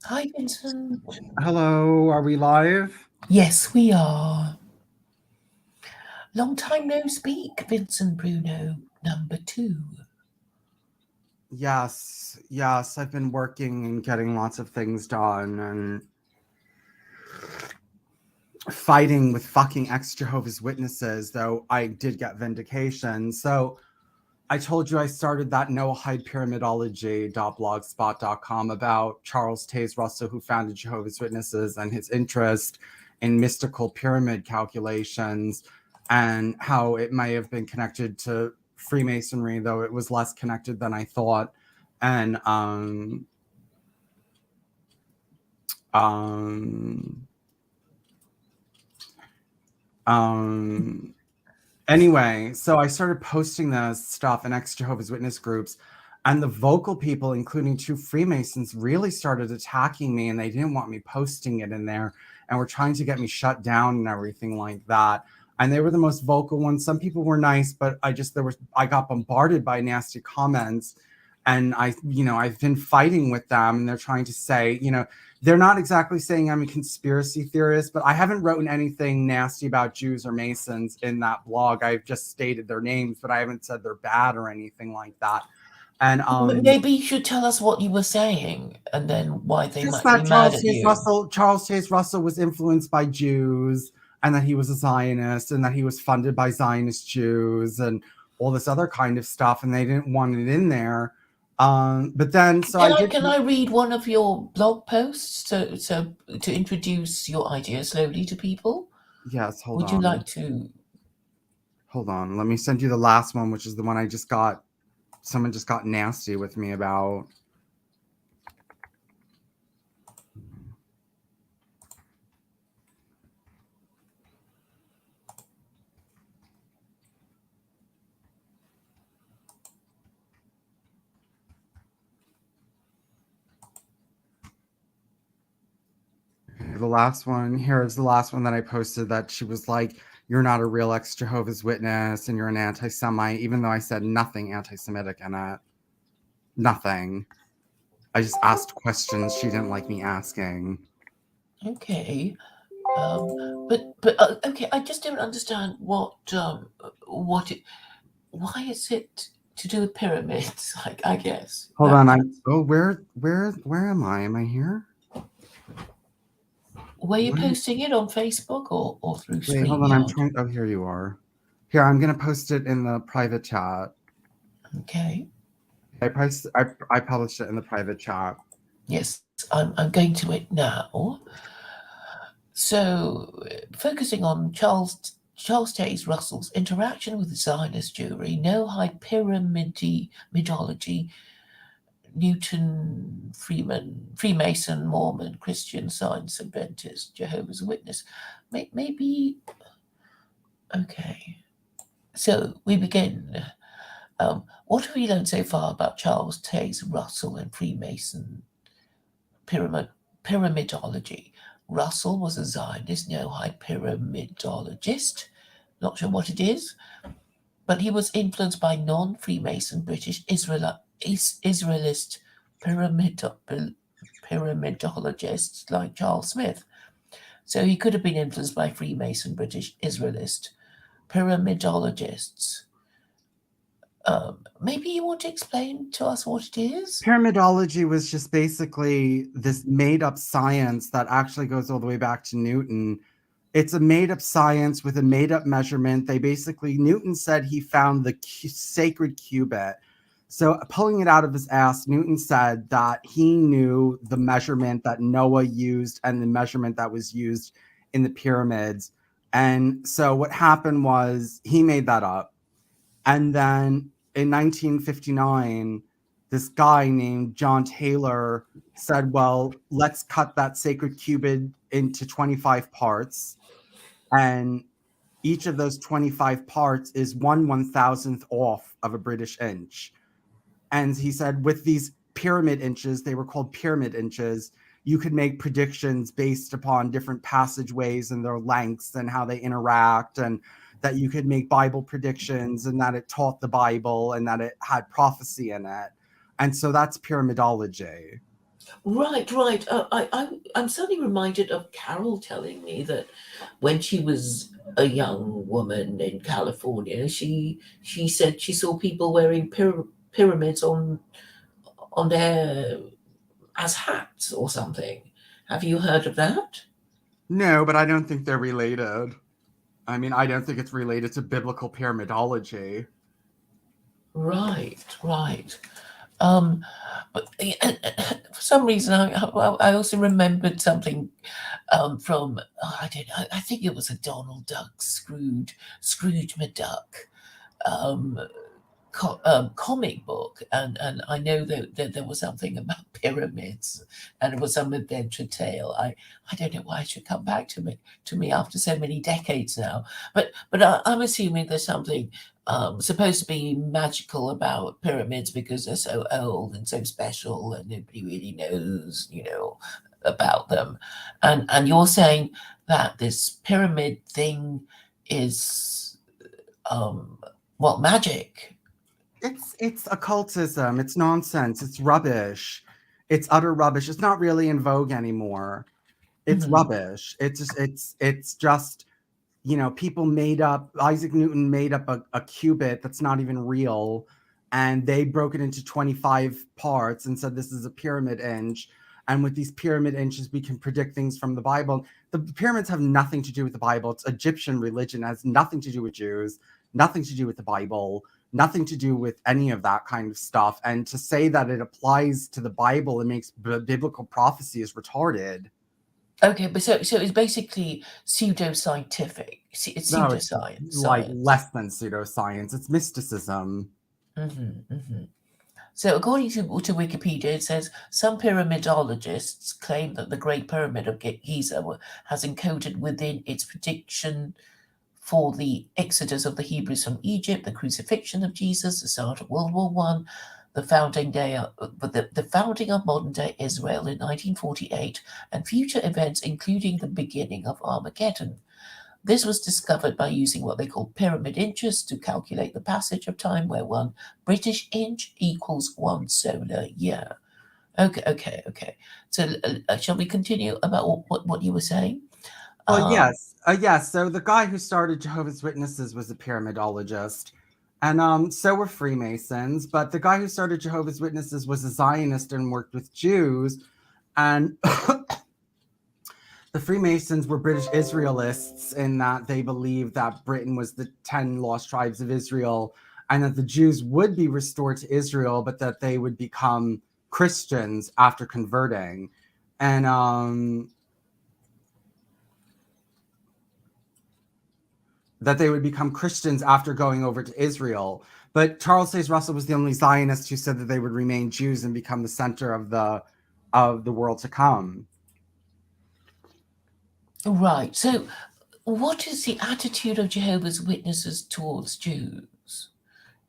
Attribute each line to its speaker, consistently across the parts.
Speaker 1: Hi, Vincent.
Speaker 2: Hello, are we live?
Speaker 1: Yes, we are. Long time no speak, Vincent Bruno, number two.
Speaker 2: Yes, I've been working and getting lots of things done and fighting with fucking ex Jehovah's Witnesses, though I did get vindication. So I told you I started that Noahide pyramidology.blogspot.com about Charles Taze Russell, who founded Jehovah's Witnesses, and his interest in mystical pyramid calculations and how it may have been connected to Freemasonry, though it was less connected than I thought. And um, um, Anyway, so I started posting this stuff in ex Jehovah's Witness groups, and the vocal people, including two Freemasons, really started attacking me, and they didn't want me posting it in there, and were trying to get me shut down and everything like that. And they were the most vocal ones. Some people were nice, but I got bombarded by nasty comments, and I've been fighting with them, and they're trying to say, they're not exactly saying I'm a conspiracy theorist, but I haven't written anything nasty about Jews or Masons in that blog. I've just stated their names, but I haven't said they're bad or anything like that. And
Speaker 1: Maybe you should tell us what you were saying and then why they
Speaker 2: just
Speaker 1: might be
Speaker 2: that
Speaker 1: mad at you.
Speaker 2: Charles Chase Russell was influenced by Jews, and that he was a Zionist, and that he was funded by Zionist Jews, and all this other kind of stuff, and they didn't want it in there. But then, so
Speaker 1: Can
Speaker 2: I
Speaker 1: I
Speaker 2: did.
Speaker 1: can I read one of your blog posts so to introduce your idea slowly to people?
Speaker 2: Yes, hold
Speaker 1: Would you
Speaker 2: on.
Speaker 1: like to?
Speaker 2: Hold on. Let me send you the last one, which is the one I just got. Someone just got nasty with me about. The last one here is the last one that I posted, that she was like, "You're not a real ex Jehovah's Witness, and you're an anti-Semite," even though I said nothing anti-Semitic in it. Nothing. I just asked questions she didn't like me asking.
Speaker 1: Okay. Okay. I just don't understand what it. Why is it to do with pyramids? Like, I guess
Speaker 2: Hold
Speaker 1: that
Speaker 2: on. Where am I? Am I here?
Speaker 1: were you
Speaker 2: What?
Speaker 1: posting it on Facebook or through
Speaker 2: Wait, hold on. I'm
Speaker 1: StreamYard?
Speaker 2: trying. Oh, here you are. Here, I'm gonna post it in the private chat.
Speaker 1: Okay.
Speaker 2: I published it in the private chat.
Speaker 1: Yes, I'm going to it now. So, focusing on Charles Taze Russell's interaction with the Zionist Jewry, no-hide pyramidology, Newton, Freemason, Mormon, Christian, Science Adventist, Jehovah's Witness. Maybe okay. So we begin. What have we learned so far about Charles Taze Russell and Freemason pyramidology? Russell was a Zionist no-hide pyramidologist. Not sure what it is, but he was influenced by non-Freemason British Israelist pyramidologists like Charles Smith. So he could have been influenced by Freemason British Israelist pyramidologists. Maybe you want to explain to us what it is?
Speaker 2: Pyramidology was just basically this made up science that actually goes all the way back to Newton. It's a made up science with a made up measurement. Newton said he found the sacred cubit. So, pulling it out of his ass, Newton said that he knew the measurement that Noah used and the measurement that was used in the pyramids. And so, what happened was he made that up. And then in 1959, this guy named John Taylor said, well, let's cut that sacred cubit into 25 parts. And each of those 25 parts is 1/1000th off of a British inch. And he said, with these pyramid inches, they were called pyramid inches, you could make predictions based upon different passageways and their lengths and how they interact, and that you could make Bible predictions, and that it taught the Bible and that it had prophecy in it. And so that's pyramidology.
Speaker 1: Right, right. I'm suddenly reminded of Carol telling me that when she was a young woman in California, she said she saw people wearing pyramids on their as hats or something. Have you heard of that?
Speaker 2: No, but I don't think they're related. I mean, I don't think it's related to biblical pyramidology.
Speaker 1: Right, right. Um, but for some reason, I also remembered something from I don't know. I think it was a Donald Duck Scrooge McDuck um, comic book, and I know that there was something about pyramids, and it was some adventure tale. I don't know why it should come back to me after so many decades now, but I'm assuming there's something supposed to be magical about pyramids because they're so old and so special, and nobody really knows, about them, and you're saying that this pyramid thing is um, what magic?
Speaker 2: It's occultism. It's nonsense. It's rubbish. It's utter rubbish. It's not really in vogue anymore. It's
Speaker 1: Mhm.
Speaker 2: rubbish. It's just, people made up. Isaac Newton made up a cubit that's not even real, and they broke it into 25 parts and said this is a pyramid inch. And with these pyramid inches, we can predict things from the Bible. The pyramids have nothing to do with the Bible. It's Egyptian religion. It has nothing to do with Jews, nothing to do with the Bible, nothing to do with any of that kind of stuff. And to say that it applies to the Bible and makes biblical prophecy is retarded.
Speaker 1: Okay, but so it's basically pseudoscientific. It's
Speaker 2: No, it's
Speaker 1: pseudoscience,
Speaker 2: like
Speaker 1: science.
Speaker 2: less than pseudoscience. It's mysticism.
Speaker 1: So according to Wikipedia, it says some pyramidologists claim that the Great Pyramid of Giza has encoded within its prediction for the exodus of the Hebrews from Egypt, the crucifixion of Jesus, the start of World War One, the founding day, the founding of modern day Israel in 1948, and future events, including the beginning of Armageddon. This was discovered by using what they call pyramid inches to calculate the passage of time, where one British inch equals one solar year. Okay, okay, okay. So, shall we continue about what you were saying?
Speaker 2: Well,
Speaker 1: Um,
Speaker 2: yes. So the guy who started Jehovah's Witnesses was a pyramidologist, and so were Freemasons. But the guy who started Jehovah's Witnesses was a Zionist and worked with Jews, and the Freemasons were British Israelists in that they believed that Britain was the 10 lost tribes of Israel, and that the Jews would be restored to Israel, but that they would become Christians after converting. And that they would become Christians after going over to Israel. But Charles Taze Russell was the only Zionist who said that they would remain Jews and become the center of the world to come.
Speaker 1: right. So, what is the attitude of Jehovah's Witnesses towards Jews?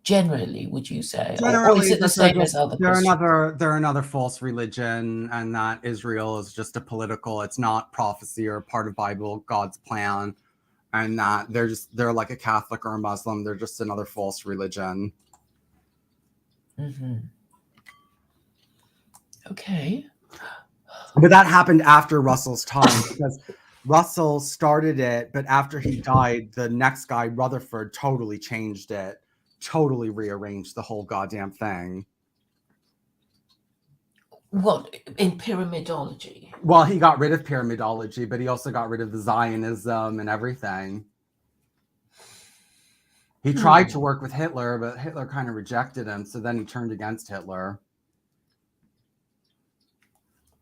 Speaker 1: Generally, would you say, or is
Speaker 2: Generally,
Speaker 1: it the
Speaker 2: that they're
Speaker 1: same as
Speaker 2: just
Speaker 1: other Christians?
Speaker 2: they're another false religion, and that Israel is just a political. It's not prophecy or part of Bible God's plan, and that they're like a Catholic or a Muslim. They're just another false religion.
Speaker 1: Hmm. Okay.
Speaker 2: But that happened after Russell's time because Russell started it, but after he died, the next guy, Rutherford, totally changed it, totally rearranged the whole goddamn thing.
Speaker 1: What in pyramidology?
Speaker 2: Well, he got rid of pyramidology, but he also got rid of the Zionism and everything. He tried to
Speaker 1: Hmm.
Speaker 2: work with Hitler, but Hitler kind of rejected him, so then he turned against Hitler.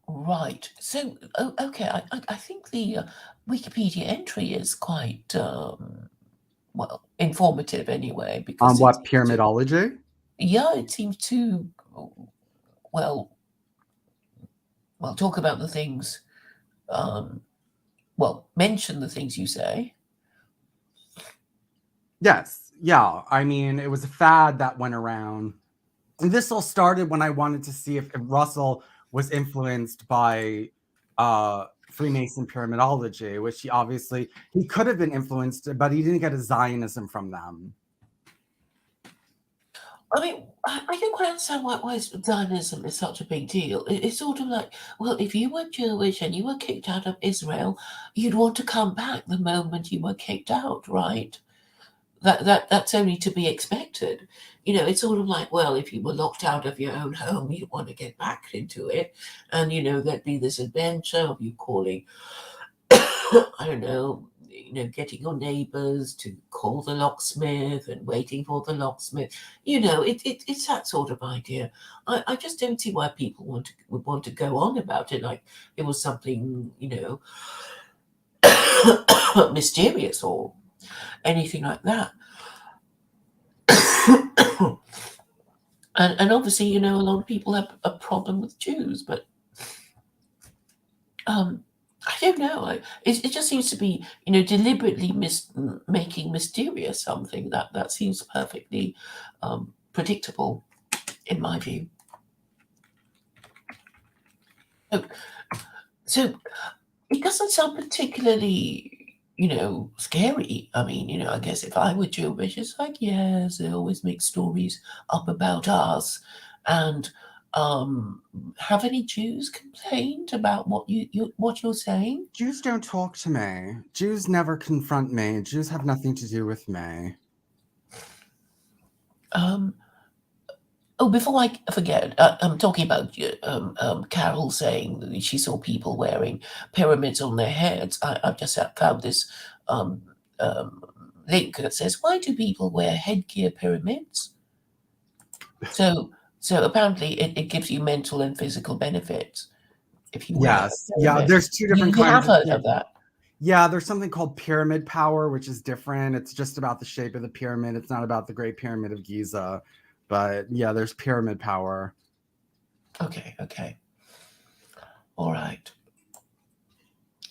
Speaker 1: Right. So, okay, I think the Wikipedia entry is quite well informative anyway
Speaker 2: On
Speaker 1: because it
Speaker 2: what
Speaker 1: seems to,
Speaker 2: pyramidology?
Speaker 1: yeah, it seems to well talk about the things um, mention the things you say.
Speaker 2: Yes, yeah. I mean, it was a fad that went around. And this all started when I wanted to see if Russell was influenced by Freemason pyramidology, which he could have been influenced, but he didn't get a Zionism from them.
Speaker 1: I mean, I don't quite understand why Zionism is such a big deal. It's sort of like, well, if you were Jewish and you were kicked out of Israel, you'd want to come back the moment you were kicked out, right? That's only to be expected. It's sort of like, well, if you were locked out of your own home, you'd want to get back into it, and there'd be this adventure of you calling, I don't know, getting your neighbors to call the locksmith and waiting for the locksmith. It's that sort of idea. I just don't see why people would want to go on about it like it was something, mysterious or anything like that. And obviously, a lot of people have a problem with Jews, but I don't know. It just seems to be, deliberately making mysterious something that seems perfectly predictable, in my view. So, so it doesn't sound particularly, scary. I mean, I guess if I were Jewish, it's like, yes, they always make stories up about us. And have any Jews complained about what what you're saying?
Speaker 2: Jews don't talk to me. Jews never confront me. Jews have nothing to do with me.
Speaker 1: Oh, before I forget, I'm talking about Carol saying that she saw people wearing pyramids on their heads. I've just found this um, link that says, "Why do people wear headgear pyramids?" So apparently, it gives you mental and physical benefits if you wear
Speaker 2: Yes.
Speaker 1: a
Speaker 2: Yeah,
Speaker 1: pyramid.
Speaker 2: there's two different
Speaker 1: You have
Speaker 2: kinds of
Speaker 1: heard of that?
Speaker 2: Yeah, there's something called pyramid power, which is different. It's just about the shape of the pyramid. It's not about the Great Pyramid of Giza. But yeah, there's pyramid power.
Speaker 1: Okay. All right.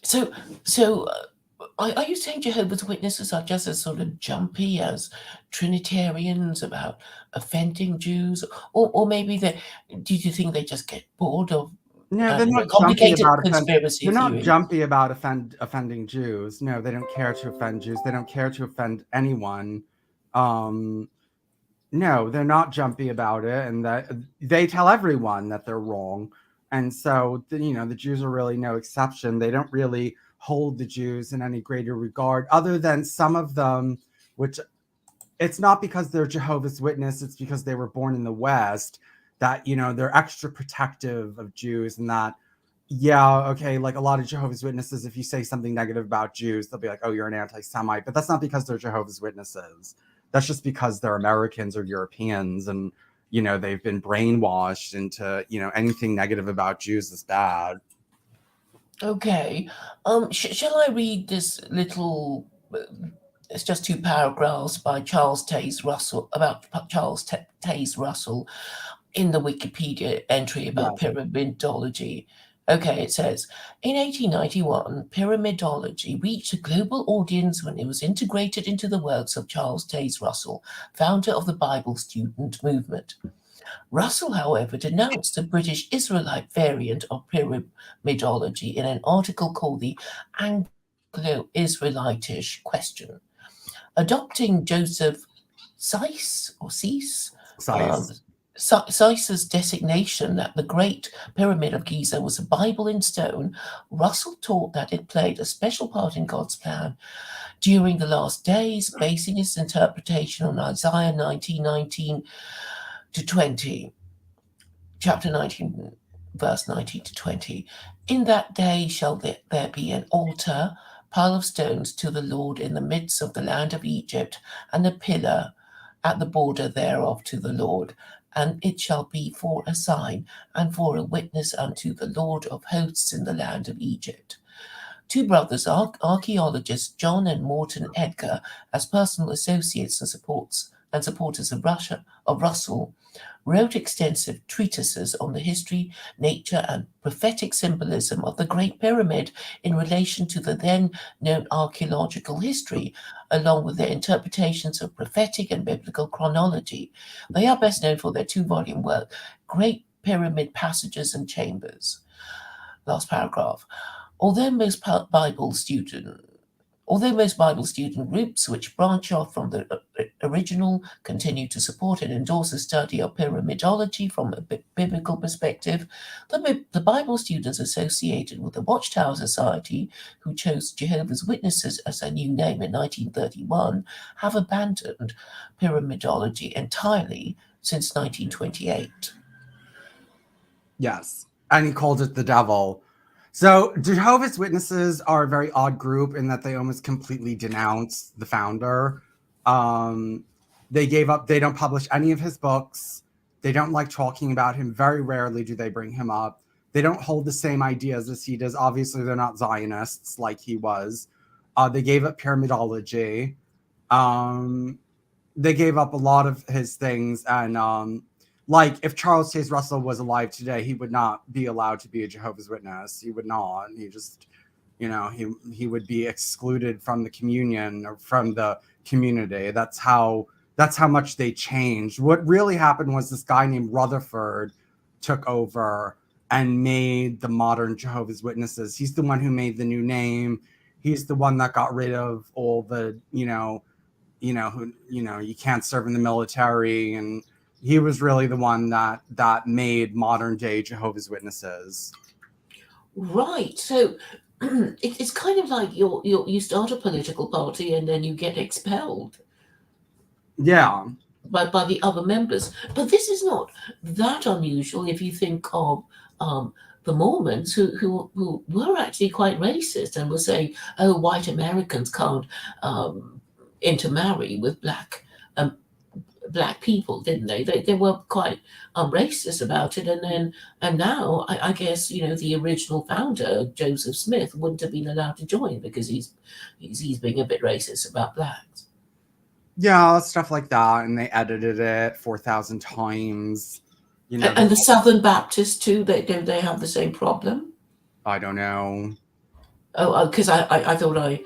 Speaker 1: So, are you saying Jehovah's Witnesses are just as sort of jumpy as Trinitarians about offending Jews, or maybe do you think they just get bored of
Speaker 2: No,
Speaker 1: I
Speaker 2: they're
Speaker 1: don't know
Speaker 2: not jumpy
Speaker 1: complicated
Speaker 2: about
Speaker 1: conspiracy
Speaker 2: they're not
Speaker 1: theories?
Speaker 2: jumpy about offending Jews. No, they don't care to offend Jews. They don't care to offend anyone. Um, no, they're not jumpy about it, and that they tell everyone that they're wrong. And so, the Jews are really no exception. They don't really hold the Jews in any greater regard, other than some of them, which it's not because they're Jehovah's Witness, it's because they were born in the West, that, they're extra protective of Jews, and that, yeah, okay, like a lot of Jehovah's Witnesses, if you say something negative about Jews, they'll be like, oh, you're an anti-Semite. But that's not because they're Jehovah's Witnesses. That's just because they're Americans or Europeans, and, they've been brainwashed into, anything negative about Jews is bad.
Speaker 1: Okay. Shall I read this little? It's just two paragraphs by Charles Taze Russell about Charles Taze Russell in the Wikipedia entry
Speaker 2: Yeah.
Speaker 1: about pyramidology. Okay, it says in 1891, pyramidology reached a global audience when it was integrated into the works of Charles Taze Russell, founder of the Bible student movement. Russell, however, denounced the British Israelite variant of pyramidology in an article called the Anglo-Israelitish Question. Adopting Joseph um,
Speaker 2: Size.
Speaker 1: Seiss' designation that the Great Pyramid of Giza was a Bible in stone, Russell taught that it played a special part in God's plan during the last days, basing his interpretation on Isaiah 19:19 to 20, chapter 19, verse 19 to 20. In that day shall there be an altar, pile of stones to the Lord in the midst of the land of Egypt, and a pillar at the border thereof to the Lord. And it shall be for a sign and for a witness unto the Lord of hosts in the land of Egypt. Two brothers, archaeologists John and Morton Edgar, as personal associates and supporters of Russell, wrote extensive treatises on the history, nature, and prophetic symbolism of the Great Pyramid in relation to the then known archaeological history, along with their interpretations of prophetic and biblical chronology. They are best known for their two-volume work, Great Pyramid Passages and Chambers. Last paragraph. Although most Bible students Although most Bible student groups which branch off from the original continue to support and endorse the study of pyramidology from a biblical perspective, the Bible students associated with the Watchtower Society, who chose Jehovah's Witnesses as their new name in 1931, have abandoned pyramidology entirely since 1928.
Speaker 2: Yes. And he called it the devil. So Jehovah's Witnesses are a very odd group in that they almost completely denounce the founder. They gave up, they don't publish any of his books. They don't like talking about him. Very rarely do they bring him up. They don't hold the same ideas as he does. Obviously, they're not Zionists like he was. They gave up pyramidology. They gave up a lot of his things. And like if Charles Chase Russell was alive today, he would not be allowed to be a Jehovah's Witness. He would not. He just, he would be excluded from the communion or from the community. That's how much they changed. What really happened was this guy named Rutherford took over and made the modern Jehovah's Witnesses. He's the one who made the new name. He's the one that got rid of all the, you can't serve in the military, and he was really the one that made modern day Jehovah's Witnesses.
Speaker 1: Right. So it's kind of like you start a political party and then you get expelled.
Speaker 2: Yeah.
Speaker 1: By the other members. But this is not that unusual if you think of the Mormons who were actually quite racist and were saying, oh, white Americans can't intermarry with black people, didn't they? They were quite racist about it. And now I guess, the original founder, Joseph Smith, wouldn't have been allowed to join because he's being a bit racist about blacks.
Speaker 2: Yeah, stuff like that. And they edited it 4,000 times.
Speaker 1: And the Southern Baptists too, they have the same problem?
Speaker 2: I don't know.
Speaker 1: Oh, because I thought I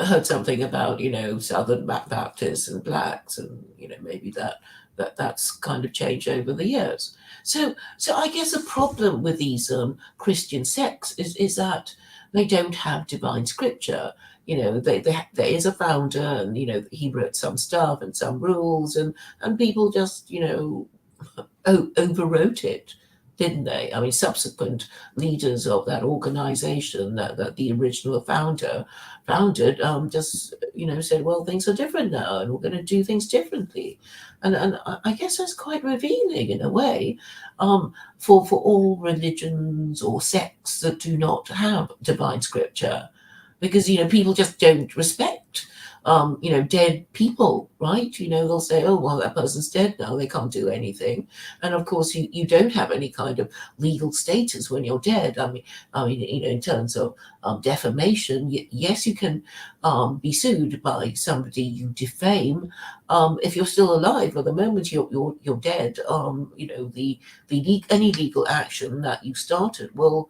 Speaker 1: heard something about, Southern Baptists and blacks, and, maybe that's kind of changed over the years. So I guess a problem with these Christian sects is that they don't have divine scripture. There is a founder, and he wrote some stuff and some rules, and people just overwrote it, didn't they? I mean, subsequent leaders of that organization that the original founder founded just said, well, things are different now, and we're going to do things differently, and I guess that's quite revealing in a way, for all religions or sects that do not have divine scripture, because people just don't respect dead people, right? They'll say, oh, well, that person's dead now, they can't do anything. And of course, you don't have any kind of legal status when you're dead. I mean, in terms of defamation, yes, you can be sued by somebody you defame if you're still alive. But the moment you're dead, any legal action that you started will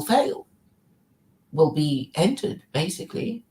Speaker 1: fail, will be entered, basically.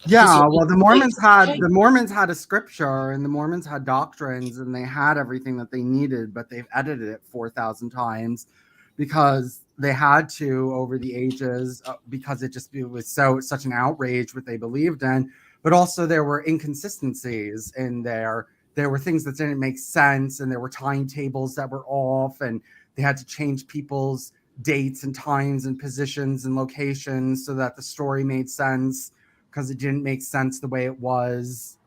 Speaker 2: Yeah, well, the Mormons had a scripture, and the Mormons had doctrines, and they had everything that they needed, but they've edited it 4,000 times because they had to over the ages, because it was such an outrage what they believed in. But also there were inconsistencies in there. There were things that didn't make sense, and there were timetables that were off, and they had to change people's dates and times and positions and locations so that the story made sense, because it didn't make sense the way it was.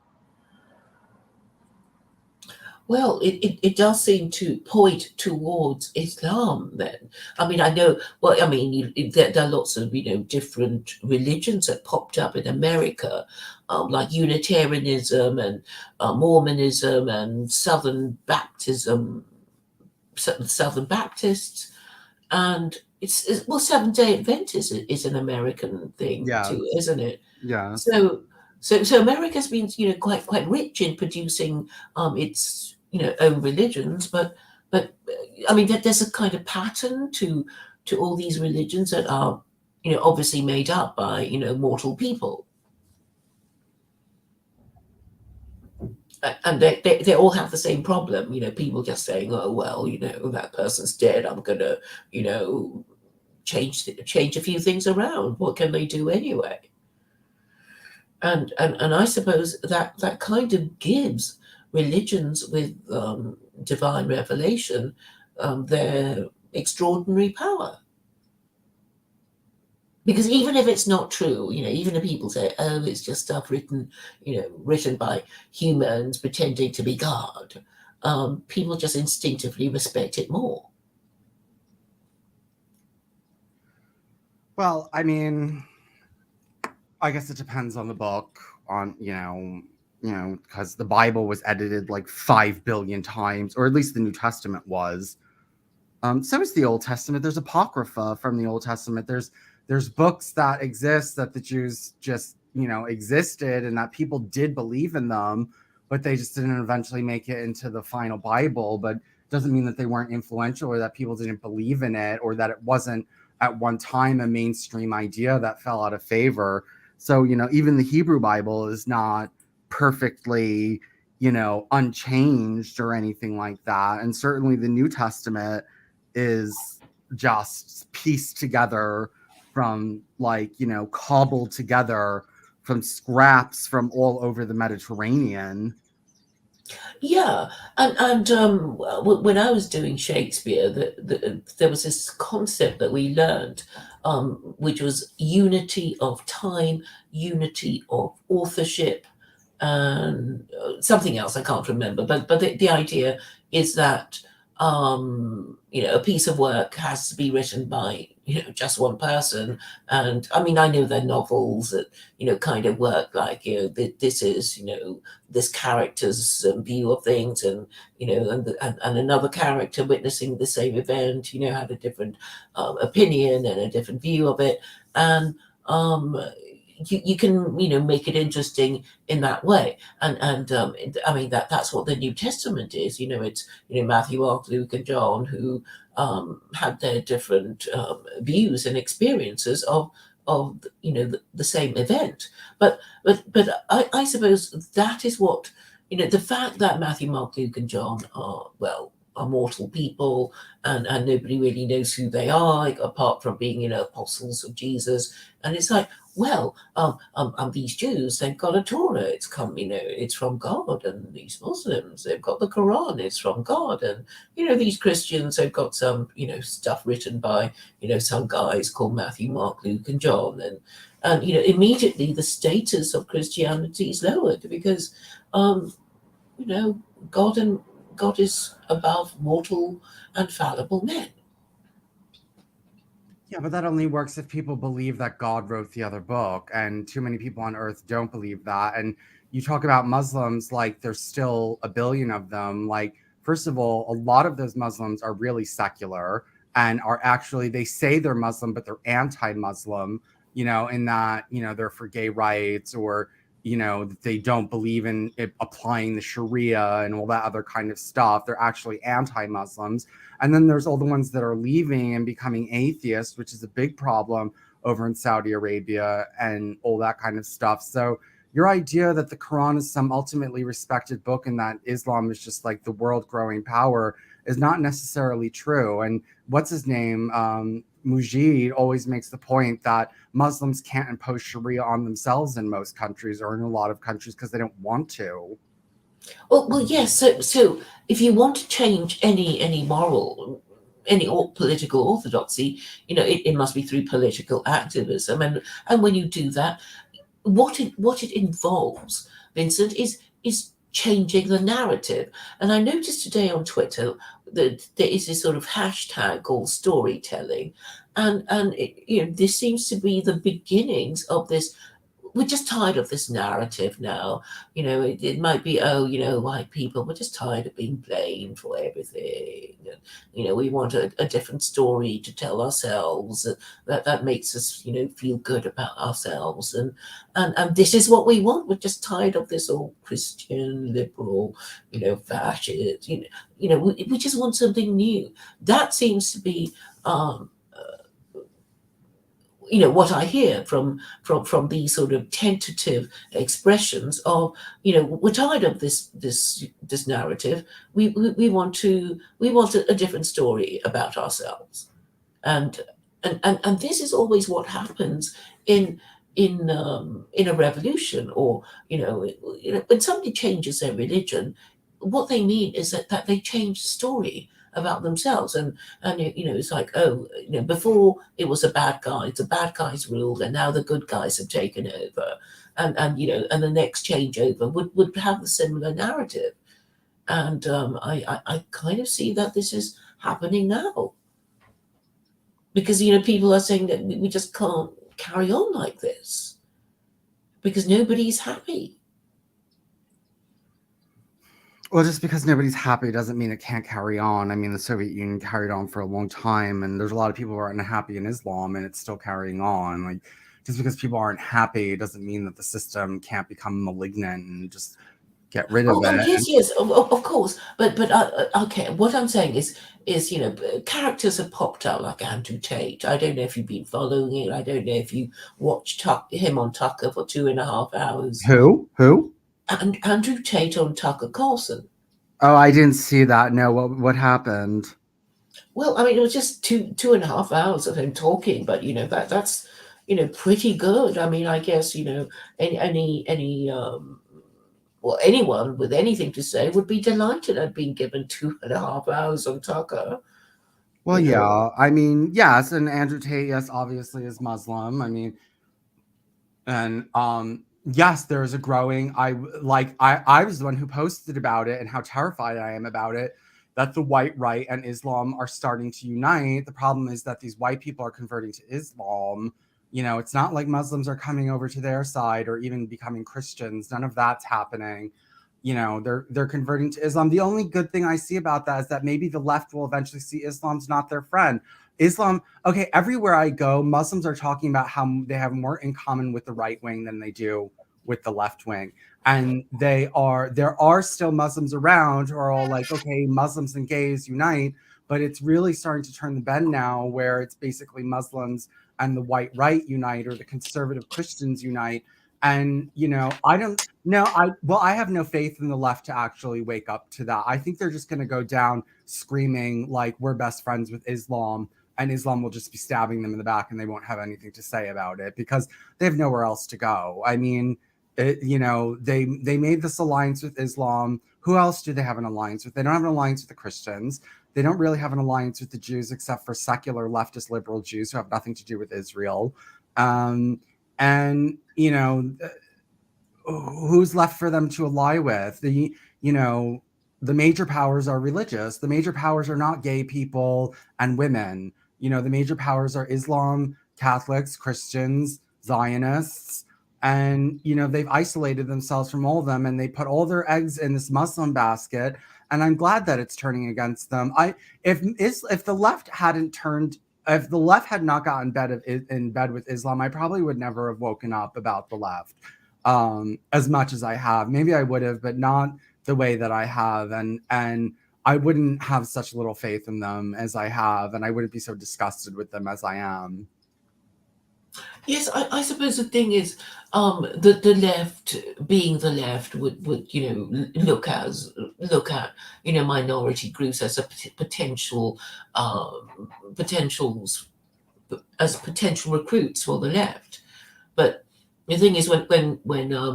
Speaker 1: Well, it does seem to point towards Islam then. I mean, I know, well, I mean, there are lots of, different religions that popped up in America, like Unitarianism and Mormonism and Southern Baptists, and well, Seventh-day Adventist is an American thing too, isn't it?
Speaker 2: Yeah.
Speaker 1: So America's been, quite rich in producing its, own religions, but I mean, there's a kind of pattern to all these religions that are, obviously made up by, mortal people. And they all have the same problem, people just saying, oh, well, that person's dead, I'm gonna, change a few things around. What can they do anyway? And I suppose that kind of gives religions with divine revelation their extraordinary power. Because even if it's not true, even if people say, "Oh, it's just stuff written by humans pretending to be God," people just instinctively respect it more.
Speaker 2: Well, I mean, I guess it depends on the book, on because the Bible was edited like 5 billion times, or at least the New Testament was. So is the Old Testament. There's apocrypha from the Old Testament. There's books that exist that the Jews just existed and that people did believe in them, but they just didn't eventually make it into the final Bible. But doesn't mean that they weren't influential or that people didn't believe in it or that it wasn't at one time a mainstream idea that fell out of favor. So even the Hebrew Bible is not perfectly unchanged or anything like that, and certainly the New Testament is just pieced together from cobbled together from scraps from all over the Mediterranean.
Speaker 1: Yeah, and when I was doing Shakespeare, there was this concept that we learned, which was unity of time, unity of authorship, and something else I can't remember. But the idea is that a piece of work has to be written by just one person. And I mean, I know there are novels that kind of work like this is this character's view of things, and and another character witnessing the same event had a different opinion and a different view of it, and you can make it interesting in that way. And I mean that's what the New Testament is. It's Matthew, Mark, Luke, and John who had their different views and experiences of the same event. But I suppose that is what the fact that Matthew, Mark, Luke, and John are mortal people, and nobody really knows who they are, like, apart from being apostles of Jesus. And it's like, well, these Jews, they've got a Torah, it's from God, and these Muslims, they've got the Quran, it's from God, and these Christians, they've got some stuff written by some guys called Matthew, Mark, Luke, and John, and immediately the status of Christianity is lowered because God is above mortal and fallible men.
Speaker 2: Yeah, but that only works if people believe that God wrote the other book, and too many people on earth don't believe that. And you talk about Muslims, like there's still a billion of them. Like, first of all, a lot of those Muslims are really secular and are actually, they say they're Muslim, but they're anti-Muslim, in that, they're for gay rights, or they don't believe in applying the Sharia and all that other kind of stuff. They're actually anti-Muslims. And then there's all the ones that are leaving and becoming atheists, which is a big problem over in Saudi Arabia and all that kind of stuff. So your idea that the Quran is some ultimately respected book and that Islam is just like the world growing power is not necessarily true. And what's his name? Mujid always makes the point that Muslims can't impose Sharia on themselves in most countries, or in a lot of countries, because they don't want to.
Speaker 1: Well, yes. So if you want to change any moral, any political orthodoxy, it must be through political activism, and when you do that, what it involves, Vincent, is changing the narrative. And I noticed today on Twitter that there is this sort of hashtag called storytelling, and this seems to be the beginnings of this. We're just tired of this narrative now. It might be, white people, we're just tired of being blamed for everything. And, we want a different story to tell ourselves that makes us, feel good about ourselves. And this is what we want. We're just tired of this all Christian, liberal, fascist, we just want something new. That seems to be, what I hear from these sort of tentative expressions of, we're tired of this narrative. We want a different story about ourselves, and And this is always what happens in in a revolution, or when somebody changes their religion, what they mean is that they change the story about themselves. And it's like, oh, before it was the bad guys ruled, and now the good guys have taken over. And the next changeover would have the similar narrative. And I kind of see that this is happening now, because people are saying that we just can't carry on like this because nobody's happy.
Speaker 2: Well, just because nobody's happy doesn't mean it can't carry on. I mean, the Soviet Union carried on for a long time, and there's a lot of people who are unhappy in Islam, and it's still carrying on. Like, just because people aren't happy doesn't mean that the system can't become malignant and just get rid of it.
Speaker 1: Yes, of course. But okay, what I'm saying is characters have popped up like Andrew Tate. I don't know if you've been following it. I don't know if you watched him on Tucker for 2.5 hours.
Speaker 2: Who?
Speaker 1: And Andrew Tate on Tucker Carlson.
Speaker 2: Oh, I didn't see that. No, what happened?
Speaker 1: Well, I mean, it was just 2.5 hours of him talking, but that's pretty good. I mean, I guess any well, anyone with anything to say would be delighted at being given 2.5 hours on Tucker.
Speaker 2: Well, yeah. I mean, yes, and Andrew Tate, yes, obviously is Muslim. I mean, and yes, there is a growing. I was the one who posted about it and how terrified I am about it, that the white right and Islam are starting to unite. The problem is that these white people are converting to Islam. It's not like Muslims are coming over to their side or even becoming Christians. None of that's happening. They're converting to Islam. The only good thing I see about that is that maybe the left will eventually see Islam's not their friend. Islam, okay, everywhere I go, Muslims are talking about how they have more in common with the right wing than they do with the left wing. And there are still Muslims around who are all like, okay, Muslims and gays unite, but it's really starting to turn the bend now, where it's basically Muslims and the white right unite, or the conservative Christians unite. And I don't know. I have no faith in the left to actually wake up to that. I think they're just going to go down screaming like, we're best friends with Islam, and Islam will just be stabbing them in the back, and they won't have anything to say about it because they have nowhere else to go. I mean, they made this alliance with Islam. Who else do they have an alliance with? They don't have an alliance with the Christians. They don't really have an alliance with the Jews, except for secular leftist liberal Jews who have nothing to do with Israel. And who's left for them to ally with? The major powers are religious. The major powers are not gay people and women. The major powers are Islam, Catholics, Christians, Zionists, and they've isolated themselves from all of them, and they put all their eggs in this Muslim basket. And I'm glad that it's turning against them. If the left had not gotten in bed with Islam, I probably would never have woken up about the left as much as I have. Maybe I would have, but not the way that I have. And I wouldn't have such little faith in them as I have, and I wouldn't be so disgusted with them as I am.
Speaker 1: Yes, I suppose the thing is, the left, being the left, would look at minority groups as a potential potentials as potential recruits for the left. But the thing is, when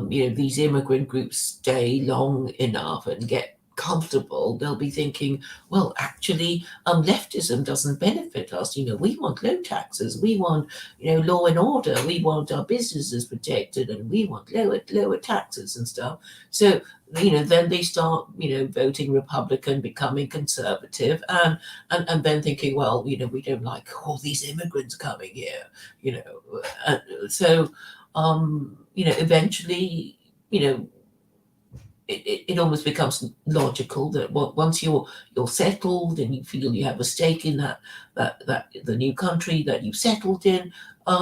Speaker 1: these immigrant groups stay long enough and get comfortable, they'll be thinking, well, actually, leftism doesn't benefit us. We want low taxes, we want law and order, we want our businesses protected, and we want lower taxes and stuff. So then they start voting Republican, becoming conservative, and then thinking, well, we don't like all these immigrants coming here, so eventually, it almost becomes logical that once you're settled and you feel you have a stake in that the new country that you've settled in,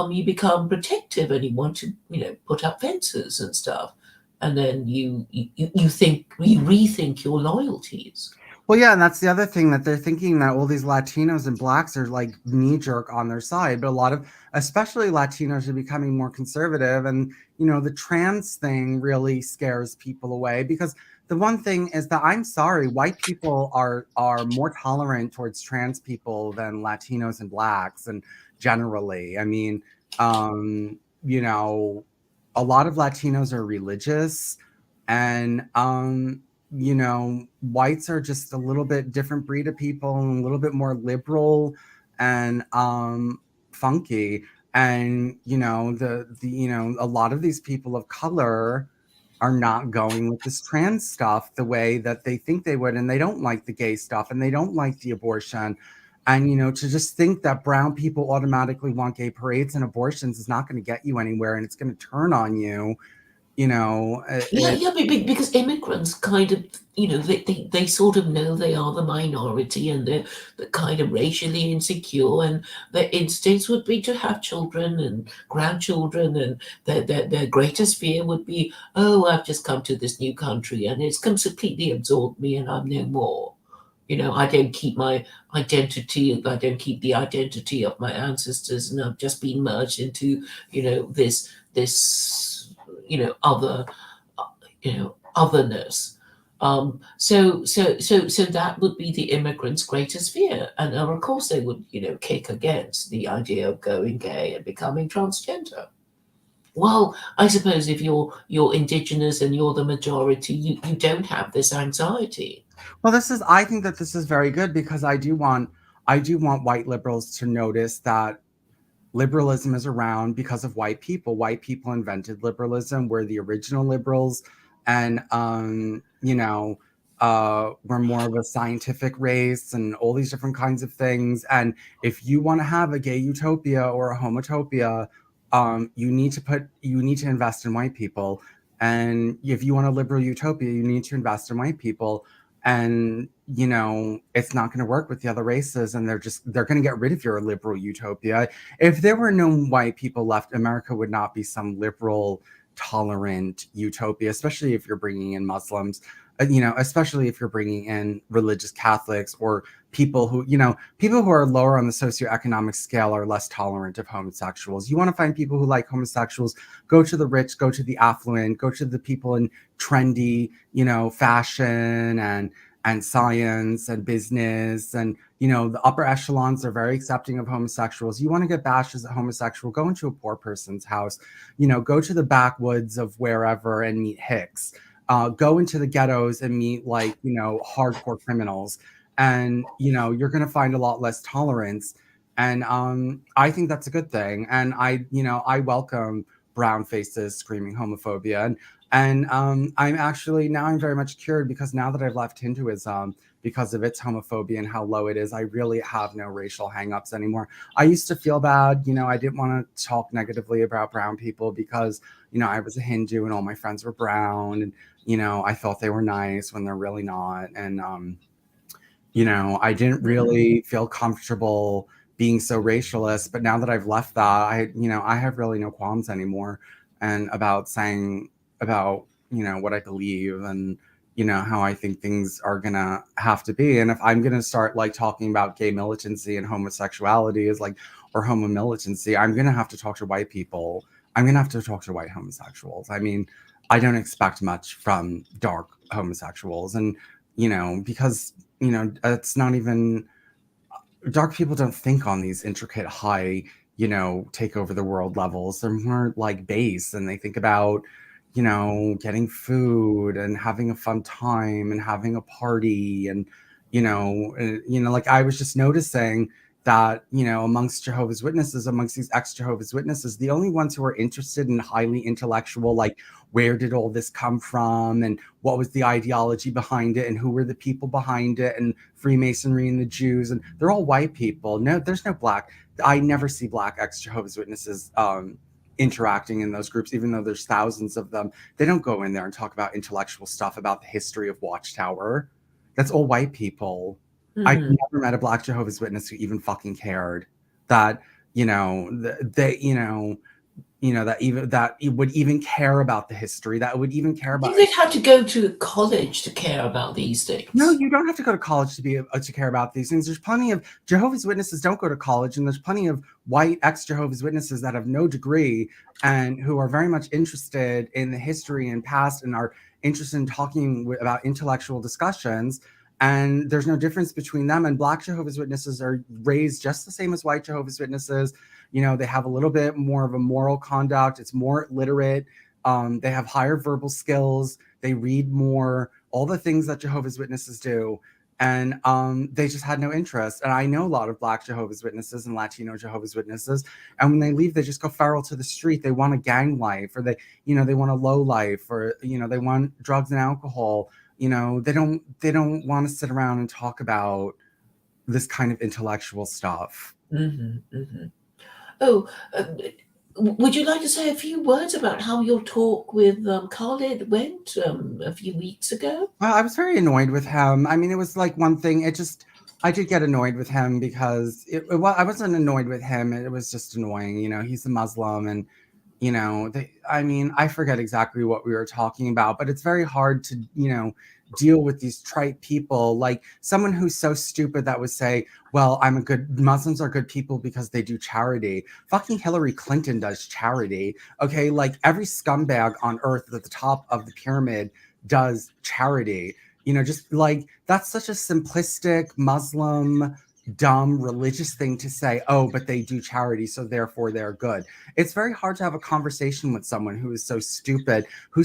Speaker 1: you become protective and you want to put up fences and stuff, and then you rethink your loyalties.
Speaker 2: Well, yeah, and that's the other thing, that they're thinking that all these Latinos and blacks are like knee jerk on their side, but a lot of, especially Latinos, are becoming more conservative, and the trans thing really scares people away, because the one thing is that, I'm sorry, white people are more tolerant towards trans people than Latinos and blacks, and generally, I mean, a lot of Latinos are religious, and whites are just a little bit different breed of people, and a little bit more liberal and funky. And a lot of these people of color are not going with this trans stuff the way that they think they would, and they don't like the gay stuff, and they don't like the abortion. And to just think that brown people automatically want gay parades and abortions is not going to get you anywhere, and it's going to turn on you.
Speaker 1: Yeah,
Speaker 2: It,
Speaker 1: yeah, because immigrants kind of, they sort of know they are the minority, and they're kind of racially insecure, and their instincts would be to have children and grandchildren, and their greatest fear would be, oh, I've just come to this new country and it's completely absorbed me and I'm no more. I don't keep my identity, I don't keep the identity of my ancestors, and I've just been merged into, this, other otherness. So that would be the immigrants' greatest fear, and of course they would, kick against the idea of going gay and becoming transgender. Well, I suppose if you're indigenous and you're the majority, you don't have this anxiety.
Speaker 2: well, I think that this is very good, because I do want white liberals to notice that liberalism is around because of white people. White people invented liberalism. We're the original liberals, and we're more of a scientific race, and all these different kinds of things. And if you want to have a gay utopia or a homotopia, you need to invest in white people. And if you want a liberal utopia, you need to invest in white people. And it's not going to work with the other races, and they're going to get rid of your liberal utopia. If there were no white people left, America would not be some liberal, tolerant utopia, especially if you're bringing in Muslims, especially if you're bringing in religious Catholics, or people who are lower on the socioeconomic scale are less tolerant of homosexuals. You want to find people who like homosexuals, go to the rich, go to the affluent, go to the people in trendy, fashion and science and business, and the upper echelons are very accepting of homosexuals. You want to get bashed as a homosexual, go into a poor person's house, go to the backwoods of wherever and meet hicks. Go into the ghettos and meet, like, hardcore criminals, and you're going to find a lot less tolerance. And I think that's a good thing, and I welcome brown faces screaming homophobia. And I'm very much cured, because now that I've left Hinduism, because of its homophobia and how low it is, I really have no racial hangups anymore. I used to feel bad, I didn't want to talk negatively about brown people, because I was a Hindu and all my friends were brown, and I thought they were nice when they're really not. And I didn't really feel comfortable being so racialist. But now that I've left that, I have really no qualms anymore, and about saying about what I believe, and how I think things are gonna have to be. And if I'm gonna start, like, talking about gay militancy and homosexuality is like, or homo militancy, I'm gonna have to talk to white people. I'm gonna have to talk to white homosexuals. I mean, I don't expect much from dark homosexuals, and because it's not even, dark people don't think on these intricate, high, take over the world levels. They're more like base, and they think about, getting food and having a fun time and having a party. And like, I was just noticing that amongst Jehovah's Witnesses, amongst these ex-Jehovah's Witnesses, the only ones who are interested in highly intellectual, like, where did all this come from, and what was the ideology behind it, and who were the people behind it, and Freemasonry and the Jews, and they're all white people. No, there's no black. I never see black ex-Jehovah's Witnesses interacting in those groups, even though there's thousands of them. They don't go in there and talk about intellectual stuff about the history of Watchtower. That's all white people. I
Speaker 1: Hmm.
Speaker 2: never met a black Jehovah's Witness who even fucking cared that, they, that it would even care about the history, that would even care
Speaker 1: I
Speaker 2: about.
Speaker 1: think they'd have to go to college to care about these things.
Speaker 2: No, you don't have to go to college to care about these things. There's plenty of Jehovah's Witnesses don't go to college, and there's plenty of white ex-Jehovah's Witnesses that have no degree and who are very much interested in the history and past and are interested in talking about intellectual discussions. And there's no difference between them and Black Jehovah's Witnesses are raised just the same as white Jehovah's Witnesses. They have a little bit more of a moral conduct. It's more literate. They have higher verbal skills. They read more, all the things that Jehovah's Witnesses do. And they just had no interest. And I know a lot of Black Jehovah's Witnesses and Latino Jehovah's Witnesses. And when they leave, they just go feral to the street. They want a gang life, or they want a low life, or, they want drugs and alcohol. They don't want to sit around and talk about this kind of intellectual stuff.
Speaker 1: Mm-hmm, mm-hmm. Oh, would you like to say a few words about how your talk with Khalid went a few weeks ago?
Speaker 2: Well, I was very annoyed with him. I mean, it was like one thing. I did get annoyed with him because I wasn't annoyed with him. It was just annoying. He's a Muslim, and I forget exactly what we were talking about, but it's very hard to deal with these trite people, like someone who's so stupid that would say, well, Muslims are good people because they do charity. Fucking Hillary Clinton does charity. Okay. Like every scumbag on earth at the top of the pyramid does charity. Just like that's such a simplistic Muslim, dumb religious thing to say, oh, but they do charity, so therefore they're good. It's very hard to have a conversation with someone who is so stupid, who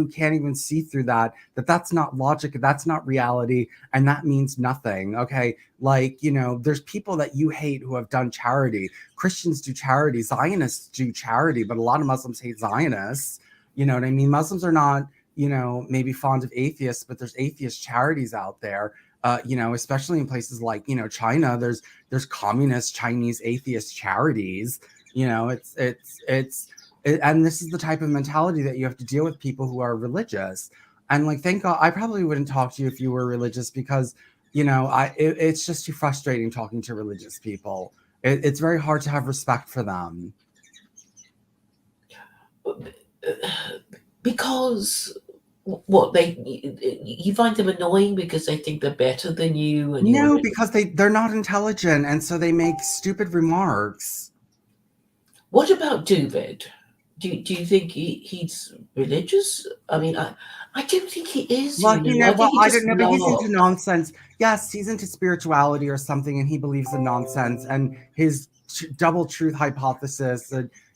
Speaker 2: can't even see through that's not logic, that's not reality, and that means nothing. Okay. Like, there's people that you hate who have done charity. Christians do charity, Zionists do charity, but a lot of Muslims hate Zionists. You know what I mean? Muslims are not, maybe fond of atheists, but there's atheist charities out there. Especially in places like, China, there's communist Chinese atheist charities. And this is the type of mentality that you have to deal with people who are religious. And like, thank God, I probably wouldn't talk to you if you were religious because, it's just too frustrating talking to religious people. It's very hard to have respect for them.
Speaker 1: Because what you find them annoying because they think they're better than you, and
Speaker 2: no, because they're not intelligent, and so they make stupid remarks.
Speaker 1: What about David? Do you think he's religious? I mean, I don't think he is.
Speaker 2: Well, I don't know, but he's
Speaker 1: laughs.
Speaker 2: into nonsense. Yes, he's into spirituality or something, and he believes in nonsense. And his double truth hypothesis,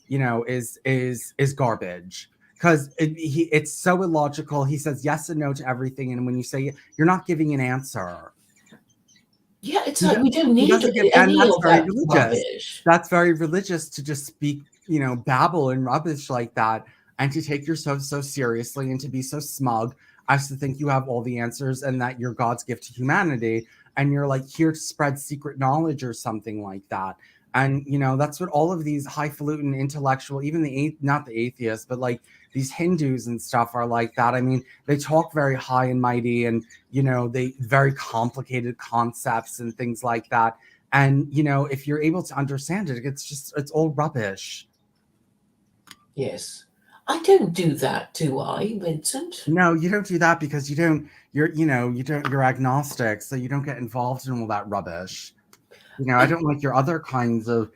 Speaker 2: is garbage. Because it's so illogical. He says yes and no to everything, and when you say you're not giving an answer.
Speaker 1: Yeah, it's like we don't need any of that rubbish.
Speaker 2: That's very religious to just speak, babble and rubbish like that, and to take yourself so seriously and to be so smug as to think you have all the answers and that you're God's gift to humanity, and you're like here to spread secret knowledge or something like that. And that's what all of these highfalutin intellectual, even not the atheists, but like these Hindus and stuff are like that. I mean, they talk very high and mighty, and they very complicated concepts and things like that. And if you're able to understand it, it's all rubbish.
Speaker 1: Yes, I don't do that, do I, Vincent?
Speaker 2: No, you don't do that because you're agnostic, so you don't get involved in all that rubbish. I don't like your other kinds of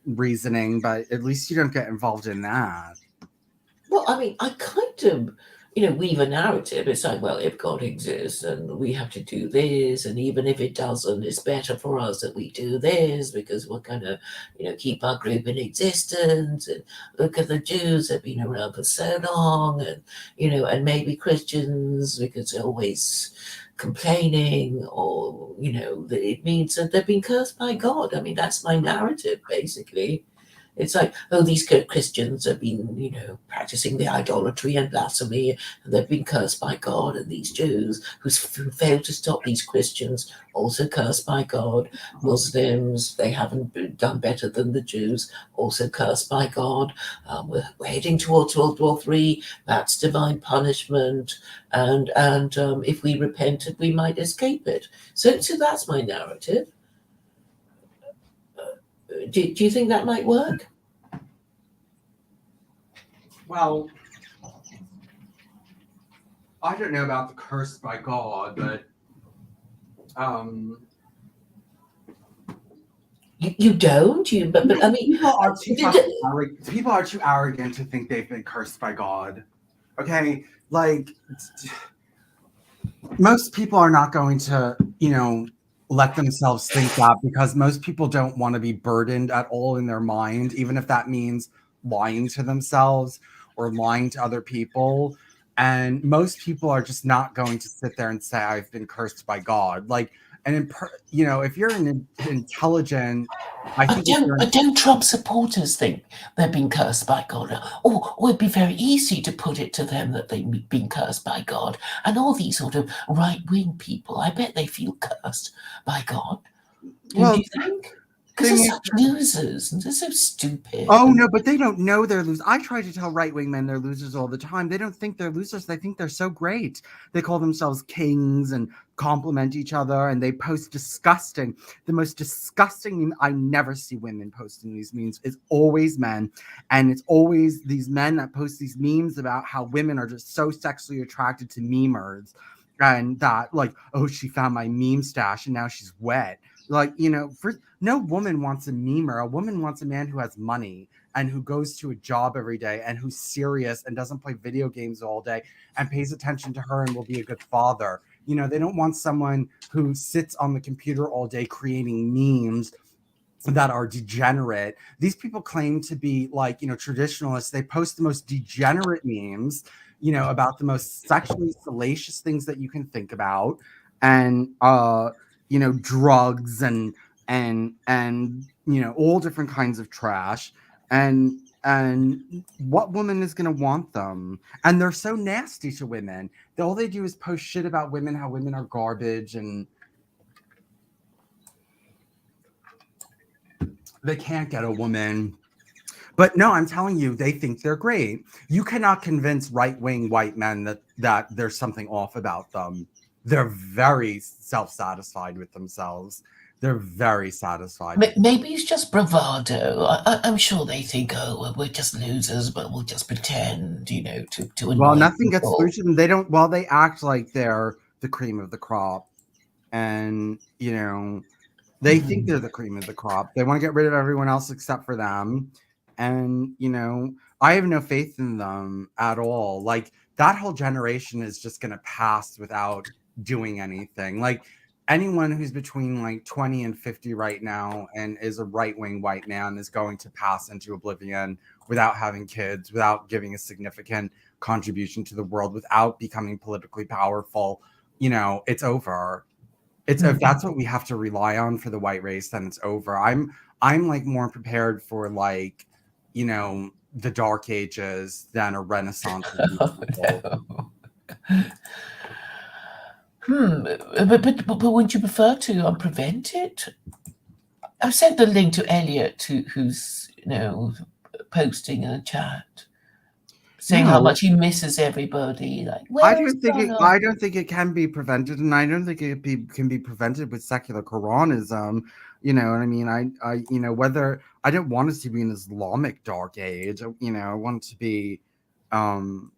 Speaker 2: reasoning, but at least you don't get involved in that.
Speaker 1: Well, I mean, I kind of, weave a narrative. It's like, well, if God exists and we have to do this, and even if it doesn't, it's better for us that we do this because we're going to, keep our group in existence. And look at the Jews, they've been around for so long, and, and maybe Christians because they're always complaining, or, it means that they've been cursed by God. I mean, that's my narrative, basically. It's like, oh, these Christians have been, practicing the idolatry and blasphemy, and they've been cursed by God. And these Jews who failed to stop these Christians, also cursed by God. Muslims, they haven't done better than the Jews, also cursed by God. We're heading towards World War III. That's divine punishment. And if we repented, we might escape it. So that's my narrative. Do you think that might work?
Speaker 2: Well, I don't know about the curse by God, but um,
Speaker 1: You don't? But I mean,
Speaker 2: people are too
Speaker 1: d- d-
Speaker 2: people are too arrogant to think they've been cursed by God. Okay, like most people are not going to, let themselves think that because most people don't want to be burdened at all in their mind, even if that means lying to themselves or lying to other people. And most people are just not going to sit there and say, I've been cursed by God. Like, if you're an intelligent, I think if you're,
Speaker 1: but don't Trump supporters think they've been cursed by God? Or it'd be very easy to put it to them that they've been cursed by God. And all these sort of right-wing people, I bet they feel cursed by God. Don't
Speaker 2: well,
Speaker 1: you think? Because they're
Speaker 2: thing is,
Speaker 1: such losers and they're so stupid.
Speaker 2: oh
Speaker 1: And
Speaker 2: no, but they don't know they're losers. I try to tell right-wing men they're losers all the time. They don't think they're losers. They think they're so great. They call themselves kings and compliment each other, and they post disgusting. The most disgusting meme I never see women posting these memes. It's always men, and it's always these men that post these memes about how women are just so sexually attracted to memers, and that like, oh, she found my meme stash and now she's wet. Like, for no woman wants a memer. A woman wants a man who has money and who goes to a job every day and who's serious and doesn't play video games all day and pays attention to her and will be a good father. They don't want someone who sits on the computer all day creating memes that are degenerate. These people claim to be like, traditionalists. They post the most degenerate memes, about the most sexually salacious things that you can think about, and drugs and all different kinds of trash. And what woman is going to want them? And they're so nasty to women. All they do is post shit about women, how women are garbage, and they can't get a woman. But no, I'm telling you, they think they're great. You cannot convince right-wing white men that there's something off about them. They're very self-satisfied with themselves. They're very satisfied with.
Speaker 1: maybe it's just bravado. I'm sure they think, oh, well, we're just losers, but we'll just pretend, to
Speaker 2: Well,
Speaker 1: annoy
Speaker 2: nothing gets through
Speaker 1: people.
Speaker 2: to them. They don't. Well, they act like they're the cream of the crop, and they think they're
Speaker 1: Mhm.
Speaker 2: the cream of the crop. They want to get rid of everyone else except for them. And, I have no faith in them at all. Like, that whole generation is just going to pass without doing anything. Like, anyone who's between like 20 and 50 right now and is a right-wing white man is going to pass into oblivion without having kids, without giving a significant contribution to the world, without becoming politically powerful. It's over. It's if
Speaker 1: Mhm.
Speaker 2: that's what we have to rely on for the white race, then it's over. I'm like more prepared for like, the dark ages than a renaissance of these
Speaker 1: Oh,
Speaker 2: people.
Speaker 1: no. But wouldn't you prefer to prevent it? I've sent the link to Elliot, who's posting in the chat, saying how
Speaker 2: No,
Speaker 1: much he misses everybody. Like,
Speaker 2: I
Speaker 1: where is
Speaker 2: don't think it.
Speaker 1: Bruno?
Speaker 2: I don't think it can be prevented, and I don't think can be prevented with secular Quranism. You know what I mean? Whether I don't want us to be an Islamic dark age. I want it to be, um,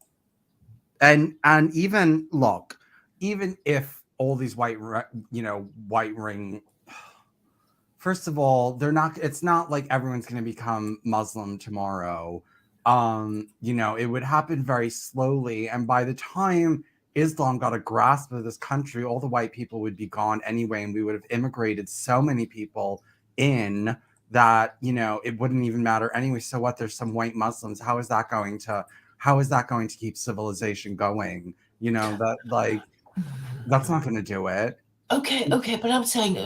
Speaker 2: and even look, even if all these white ring, first of all, they're not, it's not like everyone's going to become Muslim tomorrow. It would happen very slowly, and by the time Islam got a grasp of this country, all the white people would be gone anyway, and we would have immigrated so many people in that it wouldn't even matter anyway. So what, there's some white Muslims, how is that going to keep civilization going? That, like, that's not going to do it.
Speaker 1: Okay, but I'm saying,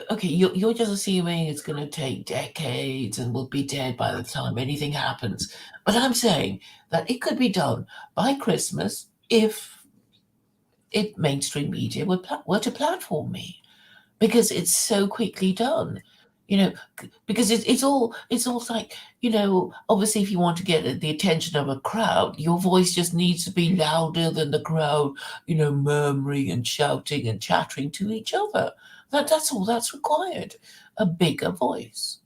Speaker 1: okay, you're just assuming it's going to take decades and we'll be dead by the time anything happens. But I'm saying that it could be done by Christmas if mainstream media were to platform me, because it's so quickly done. Because it's all like, obviously if you want to get the attention of a crowd, your voice just needs to be louder than the crowd, murmuring and shouting and chattering to each other. That's all that's required. A bigger voice.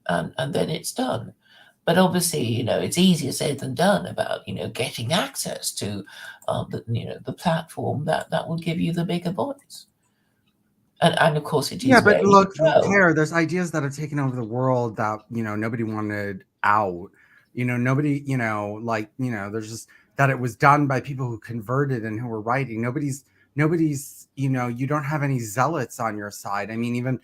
Speaker 1: And then it's done. But obviously, it's easier said than done about, getting access to, the platform that will give you the bigger voice. And of course, it
Speaker 2: Yeah,
Speaker 1: is
Speaker 2: but
Speaker 1: very
Speaker 2: look,
Speaker 1: controlled.
Speaker 2: Claire, there's ideas that have taken over the world that, nobody wanted out. Nobody, there's just that it was done by people who converted and who were writing. Nobody's, you don't have any zealots on your side. I mean, even,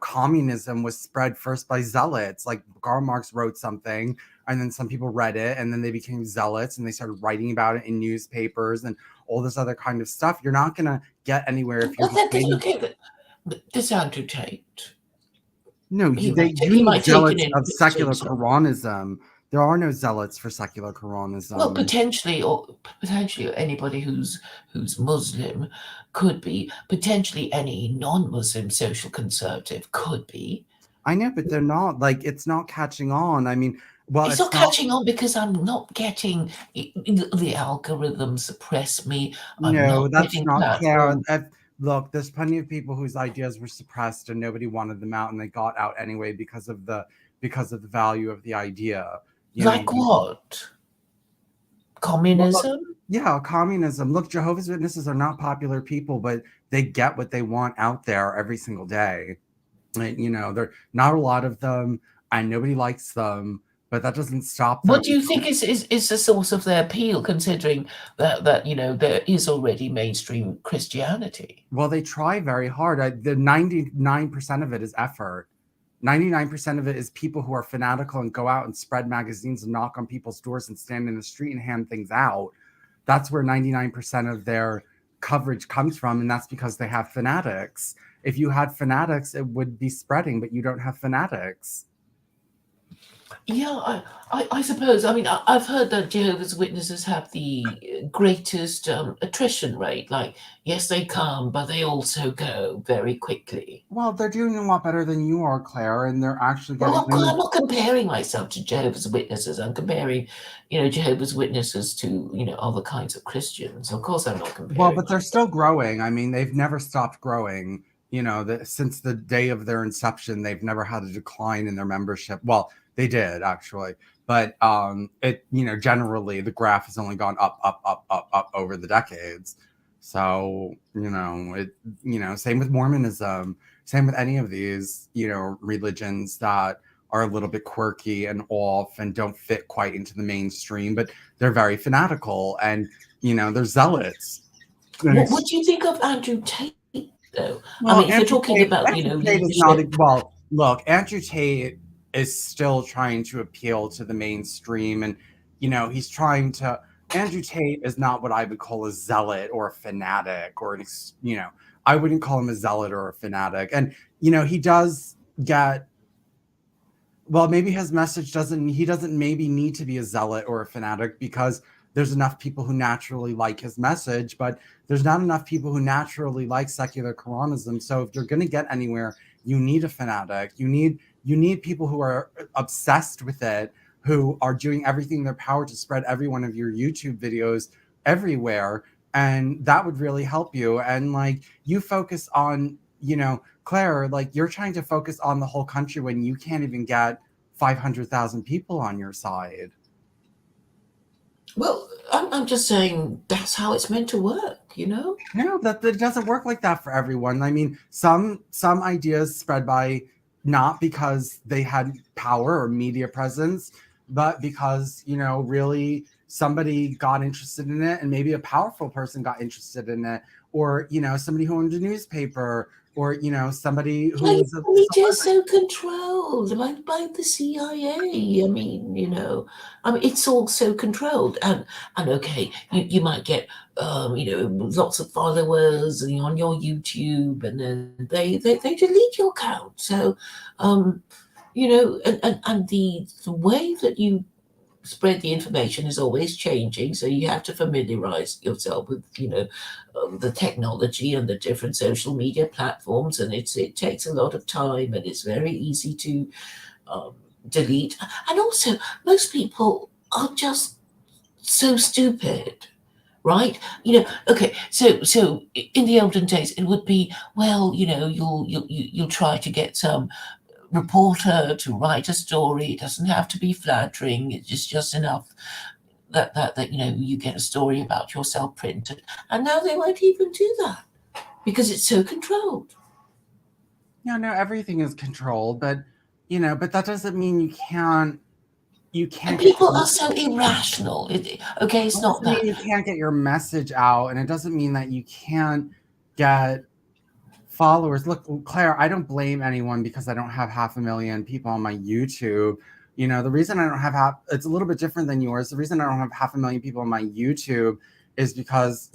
Speaker 2: communism was spread first by zealots. Like Karl Marx wrote something, and then some people read it, and then they became zealots and they started writing about it in newspapers and all this other kind of stuff. You're not going to get anywhere if you're
Speaker 1: Well,
Speaker 2: just waiting.
Speaker 1: okay, this Andrew Tate,
Speaker 2: No, you
Speaker 1: he
Speaker 2: need
Speaker 1: might take an
Speaker 2: zealots of
Speaker 1: interest in
Speaker 2: secular
Speaker 1: some.
Speaker 2: Quranism. There are no zealots for secular
Speaker 1: Well,
Speaker 2: Quranism.
Speaker 1: potentially anybody who's Muslim could be. Potentially any non-Muslim social conservative could be.
Speaker 2: I know, but they're not, like, it's not catching on. I mean, well,
Speaker 1: It's
Speaker 2: it's
Speaker 1: not
Speaker 2: not.
Speaker 1: catching on because I'm not getting the algorithms suppress me. I'm
Speaker 2: No,
Speaker 1: not
Speaker 2: that's
Speaker 1: getting
Speaker 2: not Claire.
Speaker 1: platform.
Speaker 2: Look, there's plenty of people whose ideas were suppressed and nobody wanted them out, and they got out anyway because of the value of the idea. You know,
Speaker 1: Like what?
Speaker 2: well, look,
Speaker 1: Communism?
Speaker 2: yeah, communism. Look, Jehovah's Witnesses are not popular people, but they get what they want out there every single day. And, there are not a lot of them, and nobody likes them, but that doesn't stop them.
Speaker 1: What do you think is the source of their appeal, considering that there is already mainstream Christianity?
Speaker 2: Well, they try very hard. The 99% of it is effort. 99% of it is people who are fanatical and go out and spread magazines and knock on people's doors and stand in the street and hand things out. That's where 99% of their coverage comes from, and that's because they have fanatics. If you had fanatics, it would be spreading, but you don't have fanatics.
Speaker 1: Yeah, I suppose. I mean, I've heard that Jehovah's Witnesses have the greatest attrition rate. Like, yes, they come, but they also go very quickly.
Speaker 2: Well, they're doing a lot better than you are, Claire, and they're actually
Speaker 1: Well,
Speaker 2: getting.
Speaker 1: I'm not comparing myself to Jehovah's Witnesses. I'm comparing, Jehovah's Witnesses to, other kinds of Christians. Of course, I'm not
Speaker 2: Well,
Speaker 1: comparing
Speaker 2: but they're
Speaker 1: myself.
Speaker 2: still growing. I mean, they've never stopped growing. Since the day of their inception, they've never had a decline in their membership. Well, they did actually, but generally the graph has only gone up, up, up, up, up over the decades. So same with Mormonism, same with any of these religions that are a little bit quirky and off and don't fit quite into the mainstream, but they're very fanatical and they're zealots.
Speaker 1: What do you think of Andrew Tate, though? I
Speaker 2: Well,
Speaker 1: mean, if you're talking about,
Speaker 2: Andrew Tate is not.
Speaker 1: leadership.
Speaker 2: Well, look, Andrew Tate is still trying to appeal to the mainstream, and he's trying to. Andrew Tate is not what I would call a zealot or a fanatic, or I wouldn't call him a zealot or a fanatic. And he does get. Well, maybe his message doesn't. He doesn't maybe need to be a zealot or a fanatic because there's enough people who naturally like his message, but there's not enough people who naturally like secular Quranism. So if you're going to get anywhere, you need a fanatic. You need people who are obsessed with it, who are doing everything in their power to spread every one of your YouTube videos everywhere, and that would really help you. And like you focus on, Claire, like you're trying to focus on the whole country when you can't even get 500,000 people on your side.
Speaker 1: Well, I'm just saying that's how it's meant to work.
Speaker 2: No, that it doesn't work like that for everyone. I mean, some ideas spread by not because they had power or media presence, but because really somebody got interested in it, and maybe a powerful person got interested in it, or somebody who owned a newspaper, or somebody who
Speaker 1: Like,
Speaker 2: was a
Speaker 1: the media is so controlled by the CIA. I mean, it's all so controlled. And okay, you might get lots of followers on your YouTube, and then they delete your account. So and the way that you spread the information is always changing, so you have to familiarize yourself with the technology and the different social media platforms, and it takes a lot of time, and it's very easy to um, delete. And also, most people are just so stupid, right? Okay, so in the olden days it would be, well, you'll try to get some reporter to write a story. It doesn't have to be flattering. It's just enough that you get a story about yourself printed. And now they won't even do that because it's so controlled.
Speaker 2: Yeah, no, everything is controlled, but but that doesn't mean you can't
Speaker 1: And
Speaker 2: get
Speaker 1: people are so irrational. Okay, it's
Speaker 2: It
Speaker 1: not
Speaker 2: doesn't
Speaker 1: that.
Speaker 2: mean you can't get your message out, and it doesn't mean that you can't get followers. Look, Claire, I don't blame anyone because I don't have 500,000 people on my YouTube. The reason I don't have it's a little bit different than yours. The reason I don't have 500,000 people on my YouTube is because,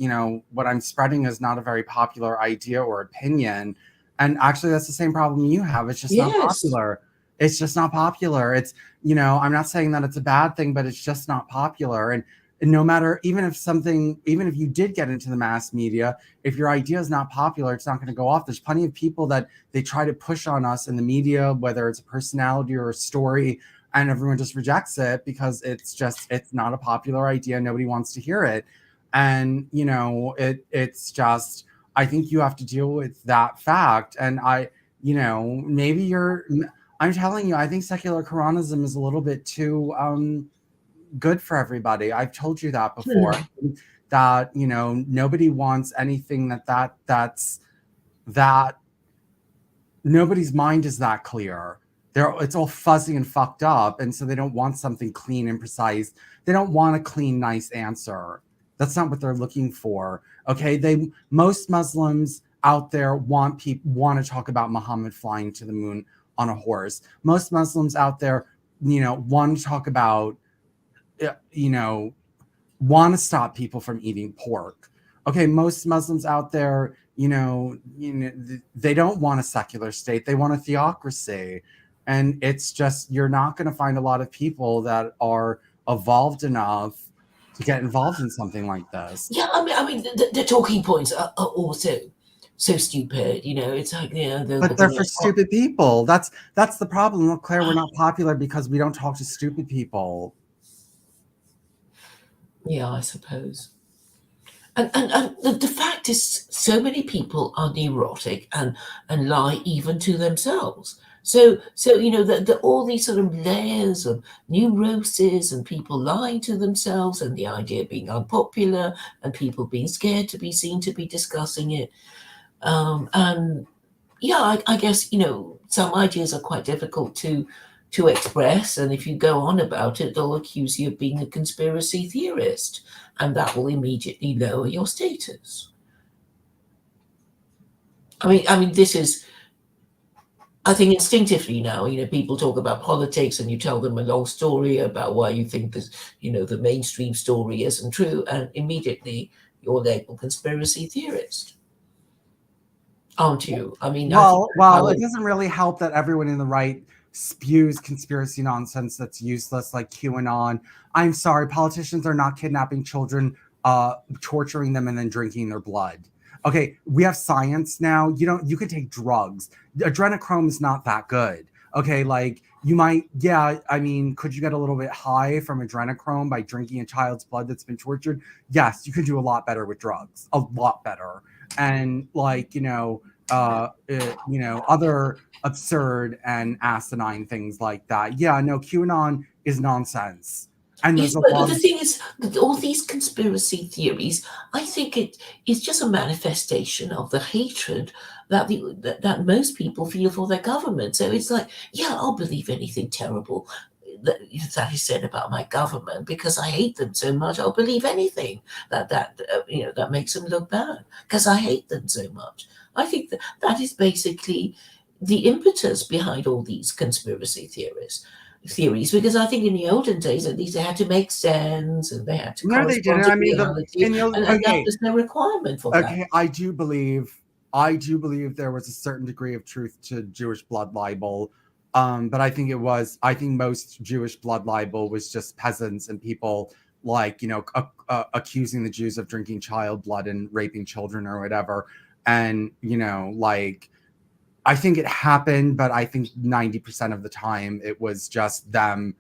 Speaker 2: what I'm spreading is not a very popular idea or opinion. And actually, that's the same problem you have. It's just not
Speaker 1: Yes.
Speaker 2: popular. It's just not popular. It's, I'm not saying that it's a bad thing, but it's just not popular. And no matter, even if you did get into the mass media, if your idea is not popular, it's not going to go off. There's plenty of people that they try to push on us in the media, whether it's a personality or a story, and everyone just rejects it because it's not a popular idea. Nobody wants to hear it. And, it's just, I think you have to deal with that fact. And maybe I'm telling you, I think secular Quranism is a little bit too, good for everybody. I've told you that before. That nobody wants anything that nobody's mind is that clear. It's all fuzzy and fucked up, and so they don't want something clean and precise. They don't want a clean, nice answer. That's not what they're looking for. Okay, most Muslims out there want to talk about Muhammad flying to the moon on a horse. Most Muslims out there, want to talk about want to stop people from eating pork. Okay, most Muslims out there, they don't want a secular state. They want a theocracy. And it's just, you're not going to find a lot of people that are evolved enough to get involved in something like this.
Speaker 1: Yeah, I mean, the talking points are also so stupid. It's like
Speaker 2: But they're for stupid people. That's the problem. Look, Claire, we're not popular because we don't talk to stupid people.
Speaker 1: Yeah, I suppose. And the fact is, so many people are neurotic and lie even to themselves. So all these sort of layers of neurosis and people lying to themselves and the idea of being unpopular and people being scared to be seen to be discussing it. And yeah, I guess some ideas are quite difficult to express, and if you go on about it, they'll accuse you of being a conspiracy theorist, and that will immediately lower your status. I mean, this is. I think instinctively now, people talk about politics, and you tell them a long story about why you think this, the mainstream story isn't true, and immediately you're labeled conspiracy theorist, aren't you? I mean, I think
Speaker 2: Well, it doesn't really help that everyone in the right spews conspiracy nonsense that's useless, like QAnon. I'm sorry, politicians are not kidnapping children, torturing them, and then drinking their blood. Okay, we have science now. You can take drugs. Adrenochrome is not that good. Okay, like you might, yeah, I mean, could you get a little bit high from adrenochrome by drinking a child's blood that's been tortured? Yes, you could do a lot better with drugs, a lot better. And like, other absurd and asinine things like that. Yeah, no, QAnon is nonsense. And
Speaker 1: yes,
Speaker 2: there's a
Speaker 1: but
Speaker 2: lot
Speaker 1: the
Speaker 2: of
Speaker 1: thing is, that all these conspiracy theories, I think it is just a manifestation of the hatred that most people feel for their government. So it's like, yeah, I'll believe anything terrible that is said about my government because I hate them so much. I'll believe anything that makes them look bad because I hate them so much. I think that is basically the impetus behind all these conspiracy theories, because I think in the olden days at least they had to make sense and they had to
Speaker 2: No, they
Speaker 1: correspond
Speaker 2: didn't.
Speaker 1: to
Speaker 2: I mean,
Speaker 1: reality, and now
Speaker 2: okay,
Speaker 1: there's no requirement for that.
Speaker 2: okay, I do believe there was a certain degree of truth to Jewish blood libel. But I think most Jewish blood libel was just peasants and people like, accusing the Jews of drinking child blood and raping children or whatever. And, like, I think it happened, but I think 90% of the time it was just them,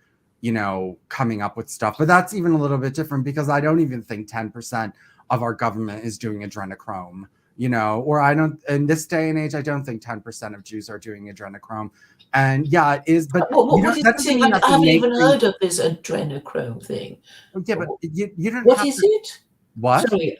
Speaker 2: coming up with stuff. But that's even a little bit different because I don't even think 10% of our government is doing adrenochrome. or I don't, in this day and age, I don't think 10% of Jews are doing adrenochrome. And yeah, it is, but
Speaker 1: What is
Speaker 2: that
Speaker 1: the
Speaker 2: doesn't
Speaker 1: thing?
Speaker 2: mean that
Speaker 1: I
Speaker 2: they
Speaker 1: haven't
Speaker 2: make
Speaker 1: even
Speaker 2: things.
Speaker 1: heard of this adrenochrome thing.
Speaker 2: Yeah, but you don't
Speaker 1: What
Speaker 2: have
Speaker 1: is
Speaker 2: to.
Speaker 1: it?
Speaker 2: What?
Speaker 1: Sorry,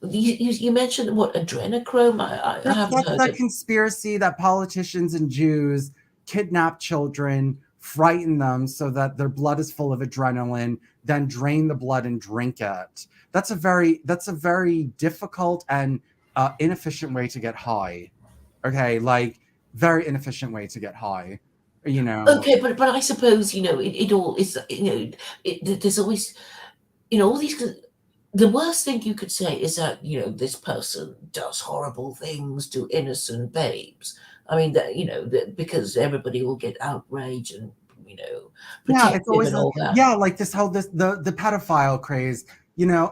Speaker 1: you mentioned what adrenochrome? I haven't
Speaker 2: That's
Speaker 1: heard
Speaker 2: that
Speaker 1: of.
Speaker 2: conspiracy that politicians and Jews kidnap children, frighten them so that their blood is full of adrenaline, then drain the blood and drink it. That's a very difficult and inefficient way to get high. Okay, like very inefficient way to get high. You know,
Speaker 1: Okay, but I suppose it all is. There's always all these. The worst thing you could say is that this person does horrible things to innocent babes. I mean that because everybody will get outraged and
Speaker 2: yeah, it's
Speaker 1: protective
Speaker 2: always
Speaker 1: and all that.
Speaker 2: yeah, like this whole the pedophile craze.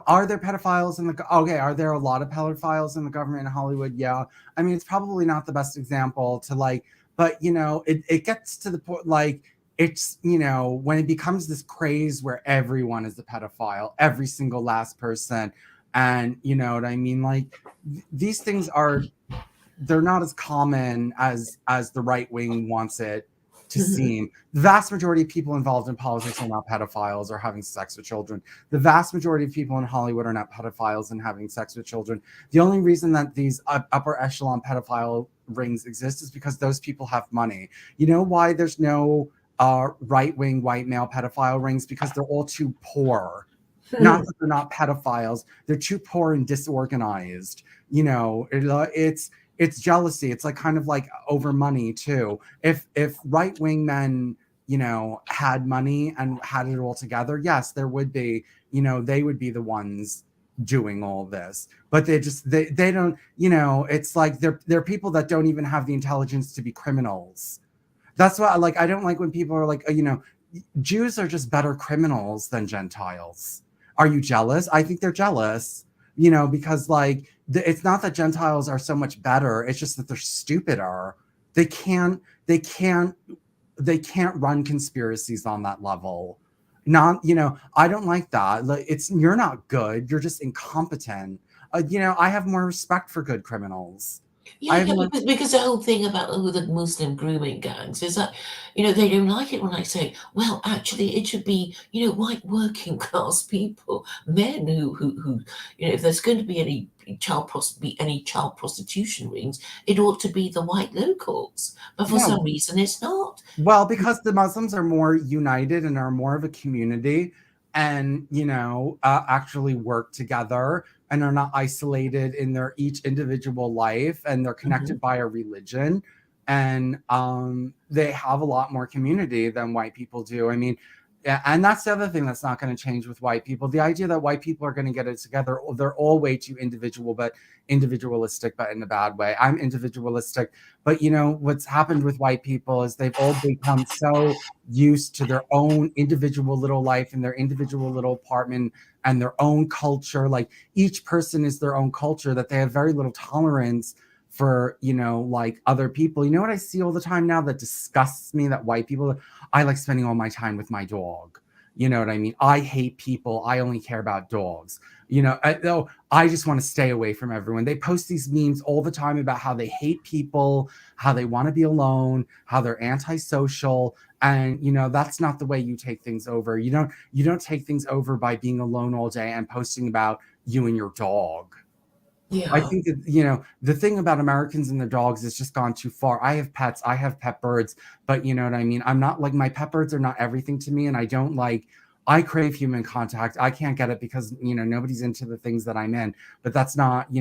Speaker 2: Are there pedophiles in the okay? Are there a lot of pedophiles in the government in Hollywood? Yeah, I mean it's probably not the best example to like, but it gets to the point like it's when it becomes this craze where everyone is a pedophile, every single last person, and you know what I mean. Like these things they're not as common as the right wing wants it to seem. The vast majority of people involved in politics are not pedophiles or having sex with children. The vast majority of people in Hollywood are not pedophiles and having sex with children. The only reason that these upper echelon pedophile rings exist is because those people have money. You know why there's no right wing white male pedophile rings? Because they're all too poor. Not that they're not pedophiles, they're too poor and disorganized. It's jealousy. It's like kind of like over money too. If right wing men had money and had it all together, yes, there would be they would be the ones doing all this, but they don't. It's like they're people that don't even have the intelligence to be criminals. That's why I don't like when people are like Jews are just better criminals than Gentiles. Are you jealous? I think they're jealous, because it's not that Gentiles are so much better. It's just that they're stupider. They can't, they can't, they can't run conspiracies on that level. Not, I don't like that. Like, you're not good. You're just incompetent. I have more respect for good criminals. I
Speaker 1: Yeah,
Speaker 2: have
Speaker 1: yeah,
Speaker 2: more,
Speaker 1: because the whole thing about the Muslim grooming gangs is that, they don't like it when I say, well, actually, it should be, white working class people, men who, if there's going to be any child prostitution rings, it ought to be the white locals. But for
Speaker 2: yeah.
Speaker 1: some reason, it's not.
Speaker 2: Well, because the Muslims are more united and are more of a community and, actually work together and are not isolated in their each individual life and they're
Speaker 1: Mhm.
Speaker 2: connected by a religion. And they have a lot more community than white people do. I mean, yeah, and that's the other thing that's not going to change with white people. The idea that white people are going to get it together, they're all way too individualistic, but in a bad way. I'm individualistic, but what's happened with white people is they've all become so used to their own individual little life and their individual little apartment and their own culture. Like each person is their own culture, that they have very little tolerance for like other people. You know what I see all the time now that disgusts me? That white people, I like spending all my time with my dog. You know what I mean? I hate people. I only care about dogs. I just want to stay away from everyone. They post these memes all the time about how they hate people, how they want to be alone, how they're antisocial. And that's not the way you take things over. You don't take things over by being alone all day and posting about you and your dog. I
Speaker 1: Yeah.
Speaker 2: think that, the thing about Americans and their dogs has just gone too far. I have pets, I have pet birds, but you know what I mean? I'm not like, my pet birds are not everything to me. And I crave human contact. I can't get it because, nobody's into the things that I'm in, but that's not,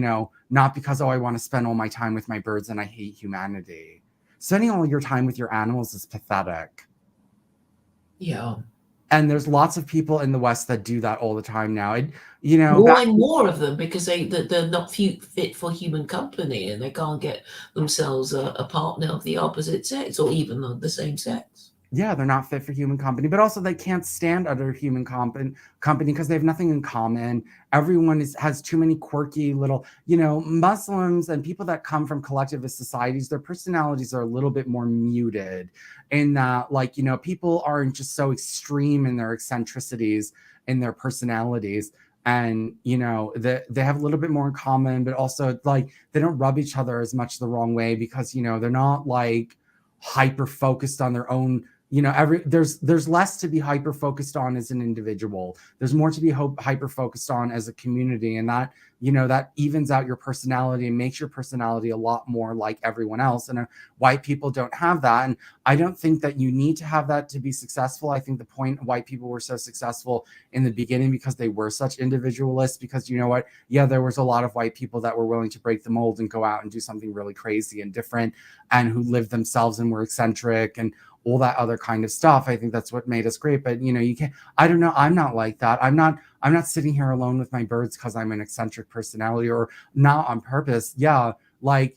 Speaker 2: not because, oh, I want to spend all my time with my birds and I hate humanity. Spending all your time with your animals is pathetic.
Speaker 1: Yeah.
Speaker 2: And there's lots of people in the West that do that all the time now.
Speaker 1: More
Speaker 2: Back
Speaker 1: and more of them because they're not fit for human company and they can't get themselves a partner of the opposite sex or even of the same sex.
Speaker 2: yeah, they're not fit for human company, but also they can't stand other human company because they have nothing in common. Everyone has too many quirky little, Muslims and people that come from collectivist societies, their personalities are a little bit more muted in that, people aren't just so extreme in their eccentricities in their personalities. and they have a little bit more in common, but also like they don't rub each other as much the wrong way because they're not like hyper focused on their own. There's less to be hyper focused on as an individual. There's more to be hyper focused on as a community, and that evens out your personality and makes your personality a lot more like everyone else. And white people don't have that, and I don't think that you need to have that to be successful. I think the point white people were so successful in the beginning because they were such individualists, because you know what, yeah, there was a lot of white people that were willing to break the mold and go out and do something really crazy and different, and who lived themselves and were eccentric and all that other kind of stuff. I think that's what made us great. But you can't, I don't know, I'm not like that. I'm not sitting here alone with my birds because I'm an eccentric personality, or not on purpose. Yeah, like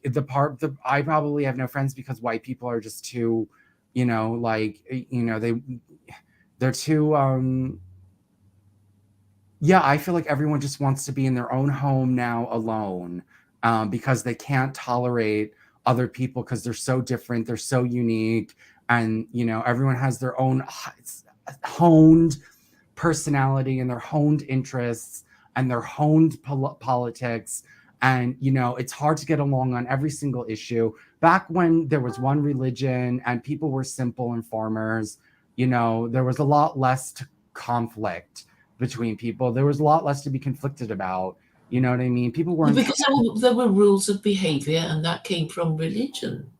Speaker 2: I probably have no friends because white people are just too, like, they're too yeah, I feel like everyone just wants to be in their own home now alone, because they can't tolerate other people because they're so different, they're so unique, and everyone has their own honed personality and their honed interests and their honed politics. And it's hard to get along on every single issue. Back when there was one religion and people were simple and farmers, there was a lot less conflict between people. There was a lot less to be conflicted about. You know what I mean? People weren't.
Speaker 1: Because there were rules of behavior, and that came from religion.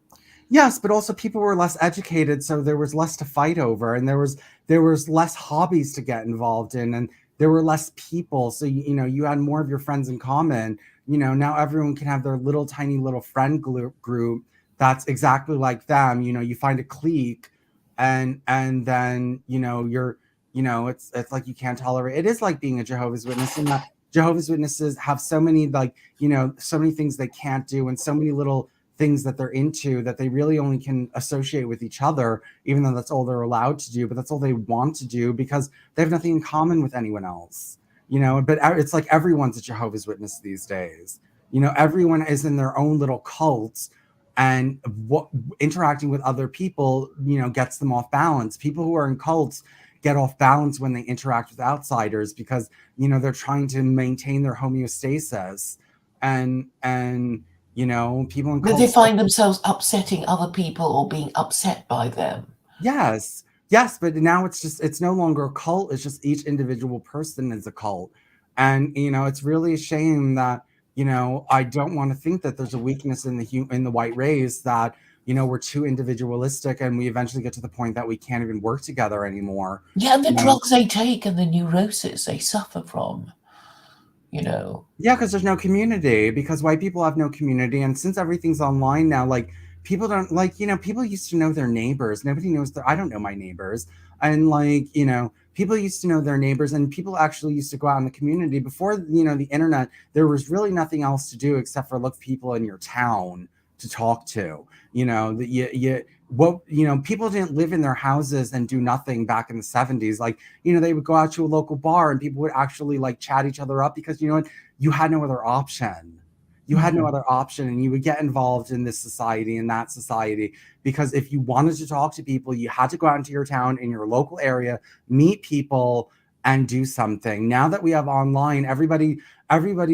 Speaker 2: Yes, but also people were less educated, so there was less to fight over, and there was less hobbies to get involved in, and there were less people, so you had more of your friends in common. Now everyone can have their little tiny little friend group that's exactly like them. You find a clique, and then it's like you can't tolerate. It is like being a Jehovah's Witness, and that Jehovah's Witnesses have so many, like, so many things they can't do, and so many little things that they're into that they really only can associate with each other, even though that's all they're allowed to do, but that's all they want to do because they have nothing in common with anyone else. But it's like everyone's a Jehovah's Witness these days. Everyone is in their own little cults, and what interacting with other people gets them off balance. People who are in cults get off balance when they interact with outsiders because they're trying to maintain their homeostasis. And people in
Speaker 1: That they
Speaker 2: cults.
Speaker 1: find themselves upsetting other people or being upset by them.
Speaker 2: Yes, yes, but now it's no longer a cult. It's just each individual person is a cult, and it's really a shame that I don't want to think that there's a weakness in the white race, that we're too individualistic and we eventually get to the point that we can't even work together anymore.
Speaker 1: Yeah, and the
Speaker 2: You know,
Speaker 1: drugs they take and the neurosis they suffer from, you know.
Speaker 2: Yeah, because there's no community, because white people have no community. And since everything's online now, like people don't like, people used to know their neighbors. Nobody knows I don't know my neighbors. And like, people used to know their neighbors, and people actually used to go out in the community before, the internet. There was really nothing else to do except for look people in your town to talk to. That people didn't live in their houses and do nothing back in the 70s. Like, they would go out to a local bar and people would actually like chat each other up, because you had no other option. You had no other option, and you would get involved in this society and that society, because if you wanted to talk to people, you had to go out into your town, in your local area, meet people, and do something. Now that we have online, everybody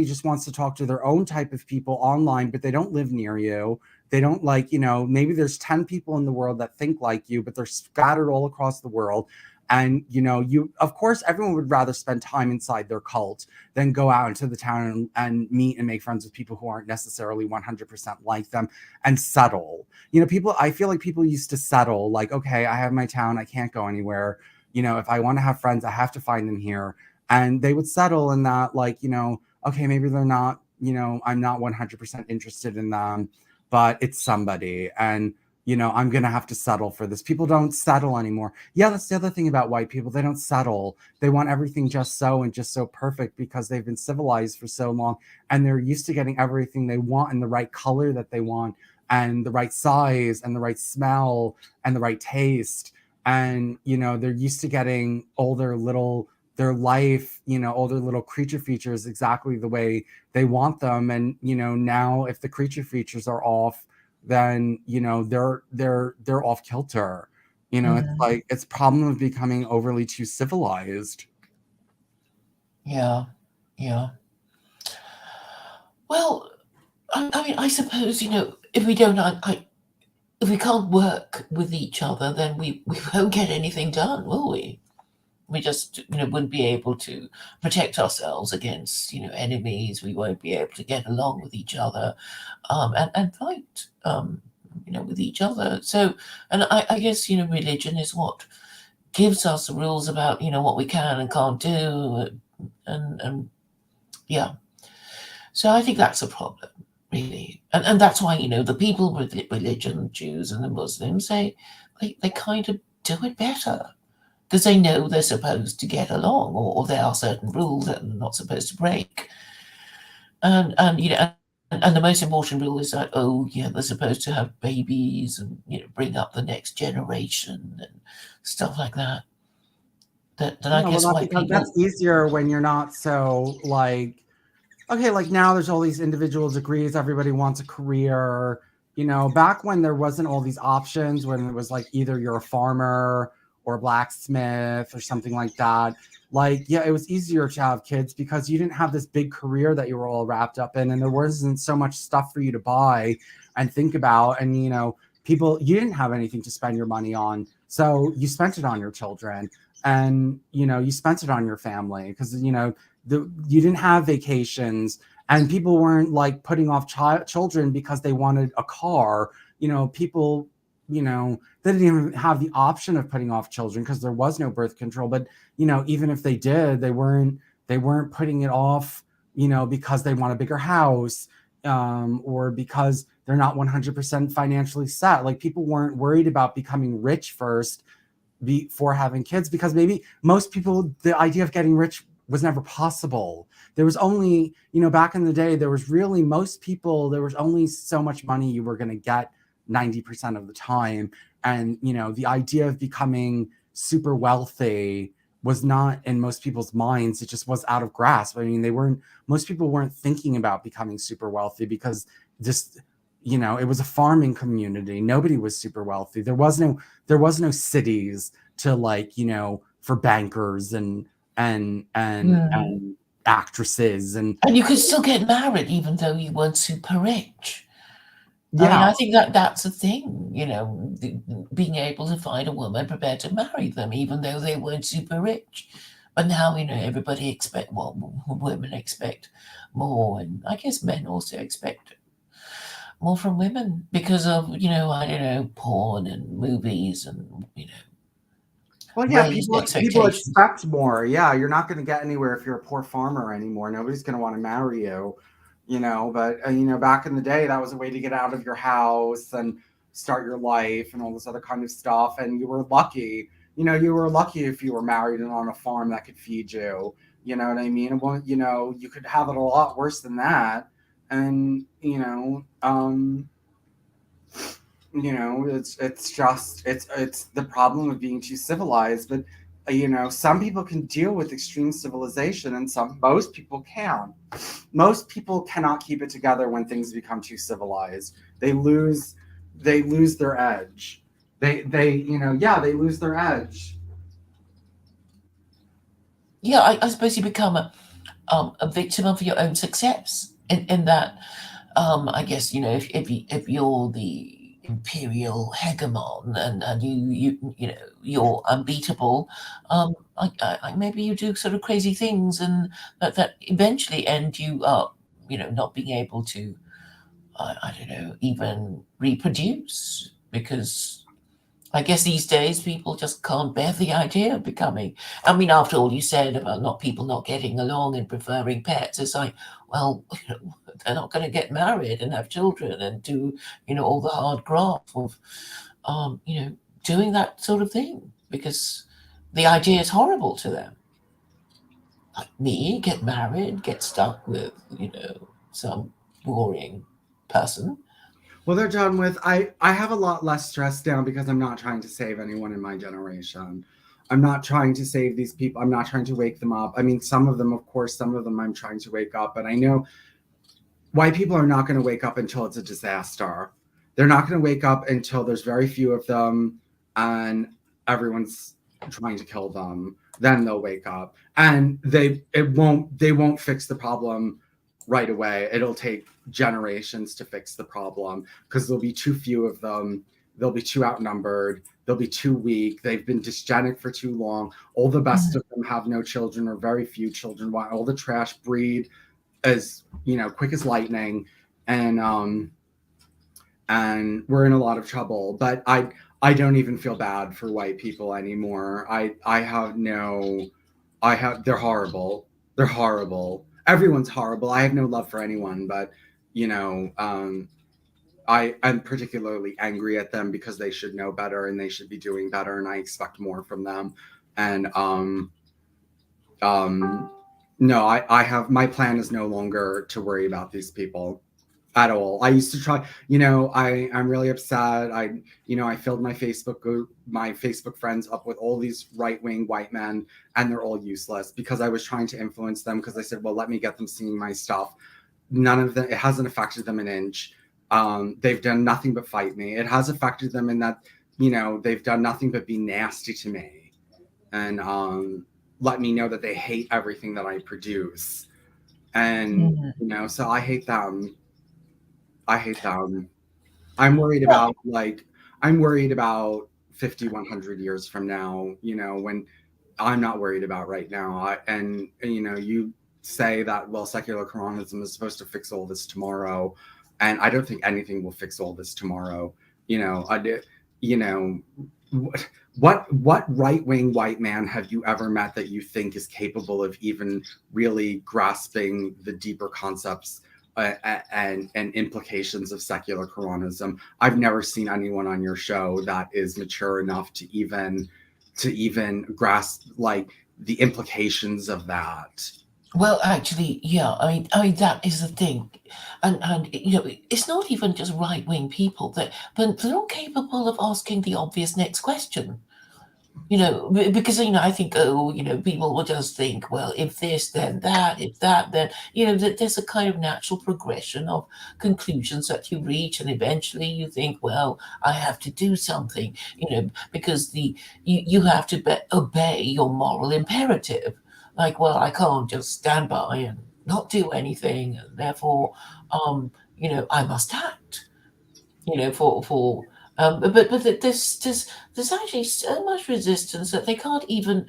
Speaker 2: just wants to talk to their own type of people online, but they don't live near you. They don't, like, maybe there's 10 people in the world that think like you, but they're scattered all across the world. And you, of course, everyone would rather spend time inside their cult than go out into the town and meet and make friends with people who aren't necessarily 100% like them and settle. I feel like people used to settle, like, okay, I have my town, I can't go anywhere. If I want to have friends, I have to find them here. And they would settle in that, like, okay, maybe they're not, I'm not 100% interested in them, but it's somebody. And I'm going to have to settle for this. People don't settle anymore. Yeah, that's the other thing about white people. They don't settle. They want everything just so and just so perfect, because they've been civilized for so long, and they're used to getting everything they want in the right color that they want, and the right size, and the right smell, and the right taste. And, they're used to getting all their life, all their little creature features exactly the way they want them. And, now if the creature features are off, then they're off kilter. It's like, it's problem of becoming overly too civilized.
Speaker 1: Yeah. Yeah. Well, I mean, I suppose, if we don't, if we can't work with each other, then we won't get anything done, will we? We just, wouldn't be able to protect ourselves against, enemies. We won't be able to get along with each other, and fight, with each other. So, and I guess, religion is what gives us the rules about, what we can and can't do, and yeah. So I think that's a problem, really. And that's why, the people with religion, Jews and the Muslims, they kind of do it better because they know they're supposed to get along, or there are certain rules that they're not supposed to break. And the most important rule is that, oh yeah, they're supposed to have babies and bring up the next generation and stuff like that. That I
Speaker 2: Yeah, well,
Speaker 1: guess why
Speaker 2: that's
Speaker 1: people.
Speaker 2: easier when you're not so like, okay, like now there's all these individual degrees, everybody wants a career. Back when there wasn't all these options, when it was like either you're a farmer or a blacksmith or something like that, like, yeah, it was easier to have kids because you didn't have this big career that you were all wrapped up in, and there wasn't so much stuff for you to buy and think about. And people, you didn't have anything to spend your money on, so you spent it on your children, and you spent it on your family because you didn't have vacations, and people weren't like putting off children because they wanted a car. People, they didn't even have the option of putting off children because there was no birth control. But even if they did, they weren't putting it off, because they want a bigger house, or because they're not 100% financially set. Like, people weren't worried about becoming rich first before having kids, because maybe most people, the idea of getting rich was never possible. There was only, back in the day, there was really, most people, there was only so much money you were going to get 90% of the time. And, the idea of becoming super wealthy was not in most people's minds. It just was out of grasp. I mean, most people weren't thinking about becoming super wealthy because just, it was a farming community. Nobody was super wealthy. There was no cities to, like, for bankers
Speaker 1: Hmm.
Speaker 2: and actresses and
Speaker 1: And you could still get married even though you weren't super rich. I mean,
Speaker 2: yeah.
Speaker 1: I think that that's a thing, being able to find a woman prepared to marry them, even though they weren't super rich. But now, everybody expect, well, women expect more, and I guess men also expect more from women because of, I don't know, porn and movies and,
Speaker 2: Well, yeah,
Speaker 1: raised
Speaker 2: people
Speaker 1: expectations.
Speaker 2: expect more. Yeah, you're not going to get anywhere if you're a poor farmer anymore. Nobody's going to want to marry you, But back in the day, that was a way to get out of your house and start your life and all this other kind of stuff. And you were lucky. You were lucky if you were married and on a farm that could feed you. You know what I mean? Well, you could have it a lot worse than that. And it's the problem of being too civilized. But some people can deal with extreme civilization, and most people can. Most people cannot keep it together when things become too civilized. They lose their edge. They lose their edge.
Speaker 1: Yeah, I suppose you become a victim of your own success in that. I guess, if you're the imperial hegemon and you're unbeatable, maybe you do sort of crazy things, and that eventually end you up, not being able to, I don't know, even reproduce, because I guess these days people just can't bear the idea of becoming. I mean, after all you said about not people not getting along and preferring pets, it's like, well, they're not going to get married and have children and do, all the hard graft of, um, you know, doing that sort of thing because the idea is horrible to them. Like me, get married, get stuck with, some boring person.
Speaker 2: Well, they're done with. I have a lot less stress now because I'm not trying to save anyone in my generation. I'm not trying to save these people. I'm not trying to wake them up. I mean, some of them, of course, some of them I'm trying to wake up, but I know white people are not going to wake up until it's a disaster. They're not going to wake up until there's very few of them and everyone's trying to kill them. then they'll wake up. And they won't fix the problem right away. It'll take generations to fix the problem because there'll be too few of them. They'll be too outnumbered. They'll be too weak. They've been dysgenic for too long. All the best of them have no children or very few children, while all the trash breed as quick as lightning. And we're in a lot of trouble. But I don't even feel bad for white people anymore. They're horrible. They're horrible. Everyone's horrible. I have no love for anyone, but I'm particularly angry at them because they should know better and they should be doing better, and I expect more from them. And no, I have, my plan is no longer to worry about these people at all. I used to try, I'm really upset. I filled my Facebook friends up with all these right-wing white men, and they're all useless because I was trying to influence them, because I said, well, let me get them seeing my stuff. None of them, it hasn't affected them an inch. They've done nothing but fight me. It has affected them in that, they've done nothing but be nasty to me and let me know that they hate everything that I produce. And, so I hate them. I'm worried about I'm worried about 50, 100 years from now, when I'm not worried about right now. You say that, well, secular Quranism is supposed to fix all this tomorrow. And I don't think anything will fix all this tomorrow. What right-wing white man have you ever met that you think is capable of even really grasping the deeper concepts and implications of secular Quranism? I've never seen anyone on your show that is mature enough to even grasp the implications of that.
Speaker 1: Well, actually, yeah. I mean that is the thing, and it's not even just right-wing people that, but they're not capable of asking the obvious next question. Because I think, people will just think, well, if this, then that, if that, then that there's a kind of natural progression of conclusions that you reach, and eventually you think, well, I have to do something, because you have to obey your moral imperative. Like, well, I can't just stand by and not do anything, and therefore, I must act. But there's actually so much resistance that they can't even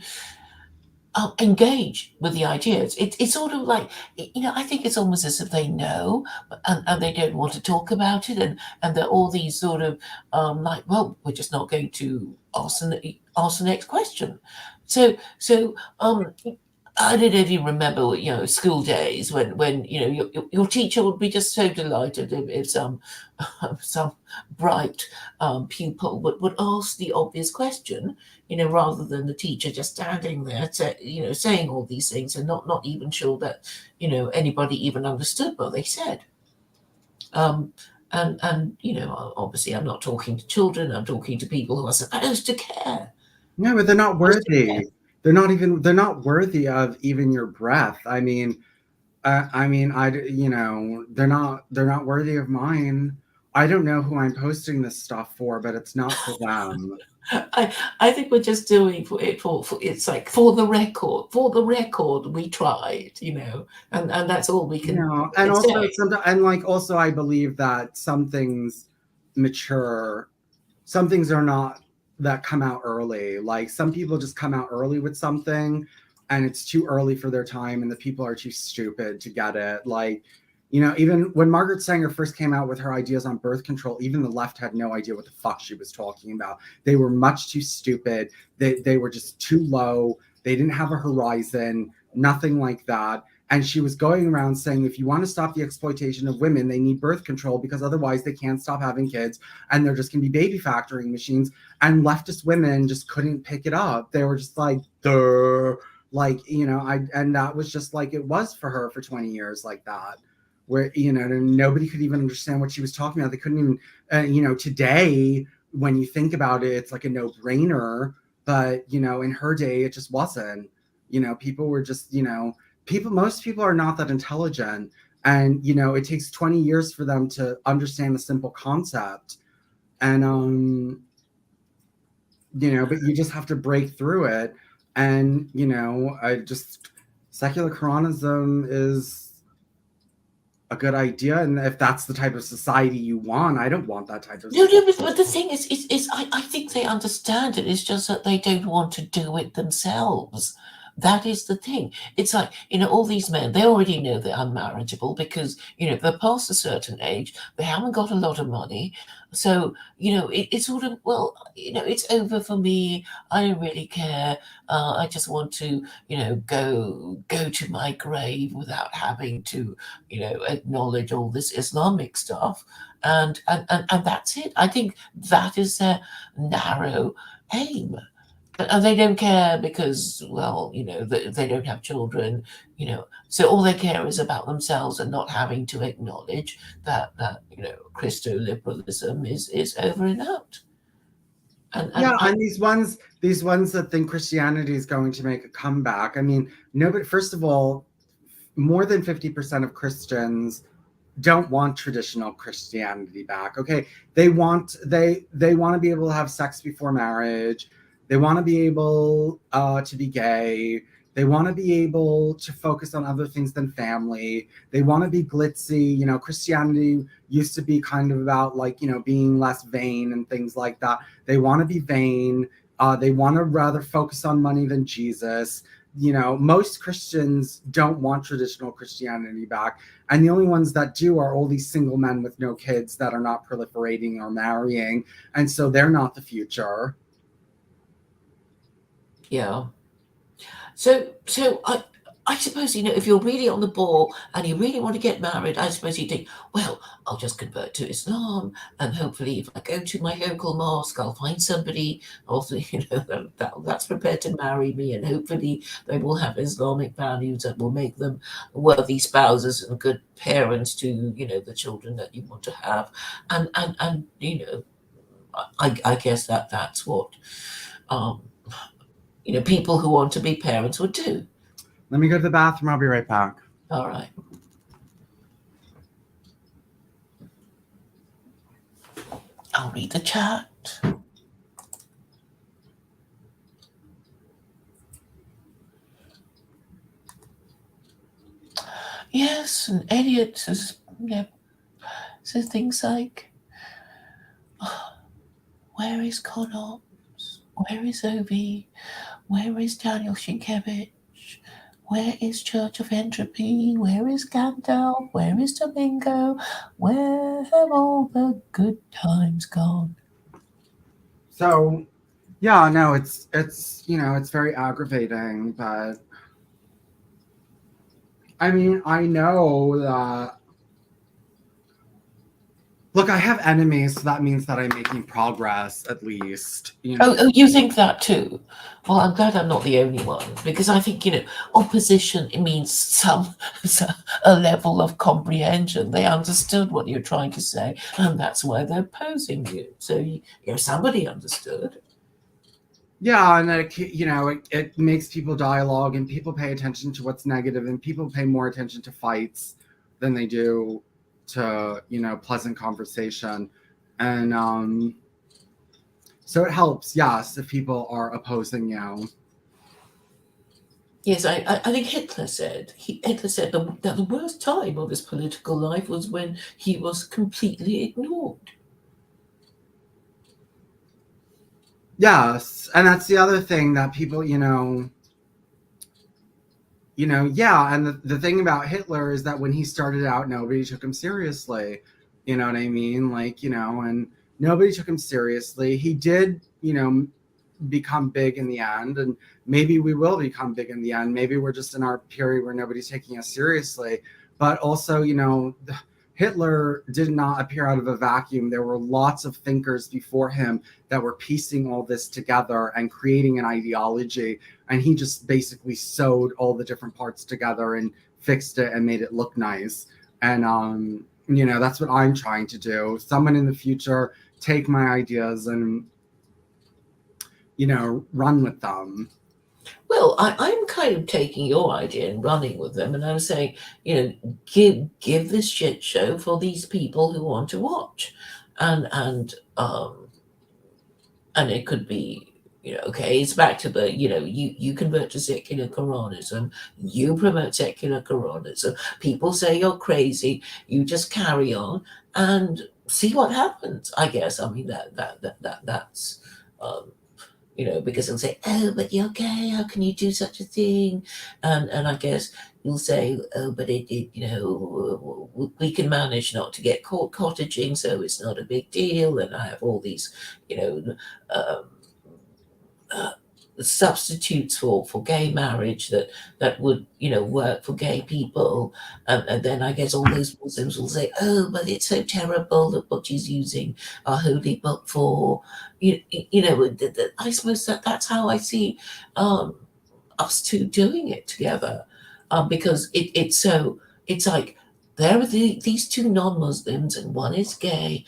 Speaker 1: engage with the ideas. It's sort of like, I think it's almost as if they know, and they don't want to talk about it, and they're all these sort of well, we're just not going to ask the next question. So I don't know if you remember, school days when your teacher would be just so delighted if some bright pupil would ask the obvious question, rather than the teacher just standing there, saying all these things and not even sure that anybody even understood what they said. And obviously, I'm not talking to children. I'm talking to people who are supposed to care.
Speaker 2: No, but they're not worthy. They're not worthy of even your breath. I mean, they're not worthy of mine. I don't know who I'm posting this stuff for, but it's not for them.
Speaker 1: I think we're just doing for it's like for the record. For the record, we tried, and that's all we can.
Speaker 2: And also also I believe that some things mature, some things are not that come out early. Like some people just come out early with something and it's too early for their time and the people are too stupid to get it. Even when Margaret Sanger first came out with her ideas on birth control, even the left had no idea what the fuck she was talking about. They were much too stupid. They were just too low. They didn't have a horizon, nothing like that. And she was going around saying, if you want to stop the exploitation of women, they need birth control because otherwise they can't stop having kids and they're just going to be baby factoring machines. And leftist women just couldn't pick it up. They were just like, duh. And that was just like it was for her for 20 years like that, where, nobody could even understand what she was talking about. They couldn't even, today, when you think about it, it's like a no-brainer. But, in her day, it just wasn't. People were just, most people are not that intelligent, and it takes 20 years for them to understand a simple concept, and but you just have to break through it. And, I just, secular Quranism is a good idea. And if that's the type of society you want, I don't want that type of
Speaker 1: No,
Speaker 2: society.
Speaker 1: no, but the thing is I think they understand it. It's just that they don't want to do it themselves. That is the thing. It's like, all these men, they already know they're unmarriageable because, they're past a certain age, they haven't got a lot of money. So, it's sort of, well, it's over for me. I don't really care. I just want to, go to my grave without having to, acknowledge all this Islamic stuff. And that's it. I think that is their narrow aim. And they don't care because, well, they don't have children, so all they care is about themselves and not having to acknowledge that Christo liberalism is over and out. And
Speaker 2: Yeah, and these ones that think Christianity is going to make a comeback. I mean, nobody. First of all, more than 50% of Christians don't want traditional Christianity back. Okay, they want to be able to have sex before marriage. They want to be able to be gay. They want to be able to focus on other things than family. They want to be glitzy. Christianity used to be kind of about like being less vain and things like that. They want to be vain. They want to rather focus on money than Jesus. Most Christians don't want traditional Christianity back. And the only ones that do are all these single men with no kids that are not proliferating or marrying. And so they're not the future.
Speaker 1: yeah. So I suppose, if you're really on the ball and you really want to get married, I suppose you think, well, I'll just convert to Islam, and hopefully, if I go to my local mosque, I'll find somebody also, that's prepared to marry me, and hopefully they will have Islamic values that will make them worthy spouses and good parents to, the children that you want to have, and I guess that's what. Um, people who want to be parents would do.
Speaker 2: Let me go to the bathroom. I'll be right back.
Speaker 1: All right. I'll read the chat. Yes, and Elliot says, says things like, where is Connor? Where is Ovi? Where is Daniel Sienkiewicz? Where is Church of Entropy? Where is Gandalf? Where is Domingo? Where have all the good times gone?
Speaker 2: So, yeah, no, it's very aggravating, but I mean, I know that. Look, I have enemies, so that means that I'm making progress, at least.
Speaker 1: Oh, you think that too? Well, I'm glad I'm not the only one because I think opposition, it means a level of comprehension. They understood what you're trying to say, and that's why they're opposing you. So somebody understood.
Speaker 2: Yeah, and it makes people dialogue, and people pay attention to what's negative, and people pay more attention to fights than they do to pleasant conversation. And so it helps, yes, if people are opposing you.
Speaker 1: Yes, I think Hitler said that the worst time of his political life was when he was completely ignored.
Speaker 2: Yes, and that's the other thing that people yeah, and the thing about Hitler is that when he started out, nobody took him seriously. You know what I mean? Like, and nobody took him seriously. He did, become big in the end, and maybe we will become big in the end. Maybe we're just in our period where nobody's taking us seriously. But also, Hitler did not appear out of a vacuum. There were lots of thinkers before him that were piecing all this together and creating an ideology. And he just basically sewed all the different parts together and fixed it and made it look nice. And, that's what I'm trying to do. Someone in the future take my ideas and, run with them.
Speaker 1: Well, I'm kind of taking your idea and running with them, and I'm saying, give this shit show for these people who want to watch, and it could be Okay, it's back to the, you convert to secular Quranism, you promote secular Quranism, people say you're crazy, you just carry on and see what happens, I guess. I mean, that's, um, because they'll say, oh, but you're gay, how can you do such a thing? And I guess you'll say, oh, but we can manage not to get caught cottaging, so it's not a big deal, and I have all these, you know, um, uh, substitutes for gay marriage that would work for gay people, and then I guess all those Muslims will say, oh, but it's so terrible that what she's using our holy book for. I suppose that's how I see um, us two doing it together, because it's like there are these two non-Muslims and one is gay,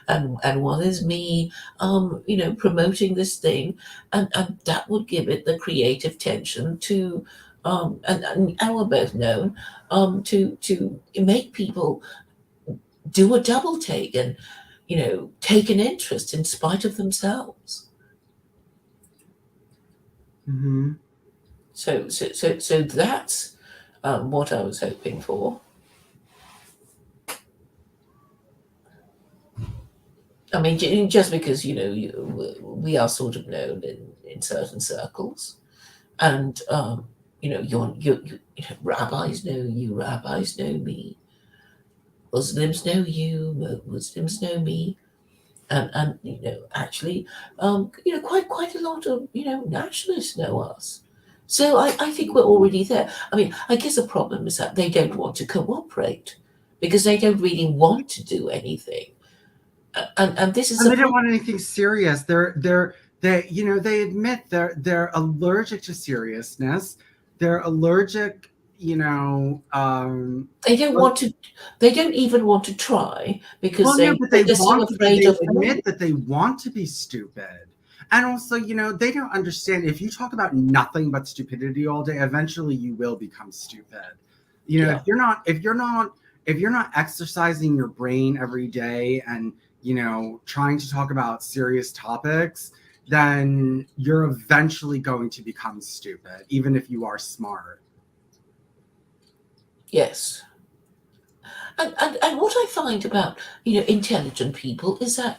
Speaker 1: and one is me, promoting this thing, and that would give it the creative tension to, and we're both known, to make people do a double take and take an interest in spite of themselves.
Speaker 2: Mm-hmm.
Speaker 1: So that's what I was hoping for. I mean, just because we are sort of known in certain circles, and rabbis know you, rabbis know me, Muslims know you, Muslims know me, and actually, quite a lot of nationalists know us. So I think we're already there. I mean, I guess the problem is that they don't want to cooperate because they don't really want to do anything, and this is
Speaker 2: And
Speaker 1: a
Speaker 2: they don't
Speaker 1: problem.
Speaker 2: want anything serious. They admit they're allergic to seriousness. They're allergic,
Speaker 1: They don't want to. They don't even want to try because
Speaker 2: well, no, but they
Speaker 1: they're so
Speaker 2: want to be,
Speaker 1: afraid
Speaker 2: they
Speaker 1: of
Speaker 2: admit that they want to be stupid. And also, they don't understand if you talk about nothing but stupidity all day, eventually you will become stupid.
Speaker 1: yeah.
Speaker 2: If you're not exercising your brain every day and, trying to talk about serious topics, then you're eventually going to become stupid, even if you are smart.
Speaker 1: Yes. And what I find about intelligent people is that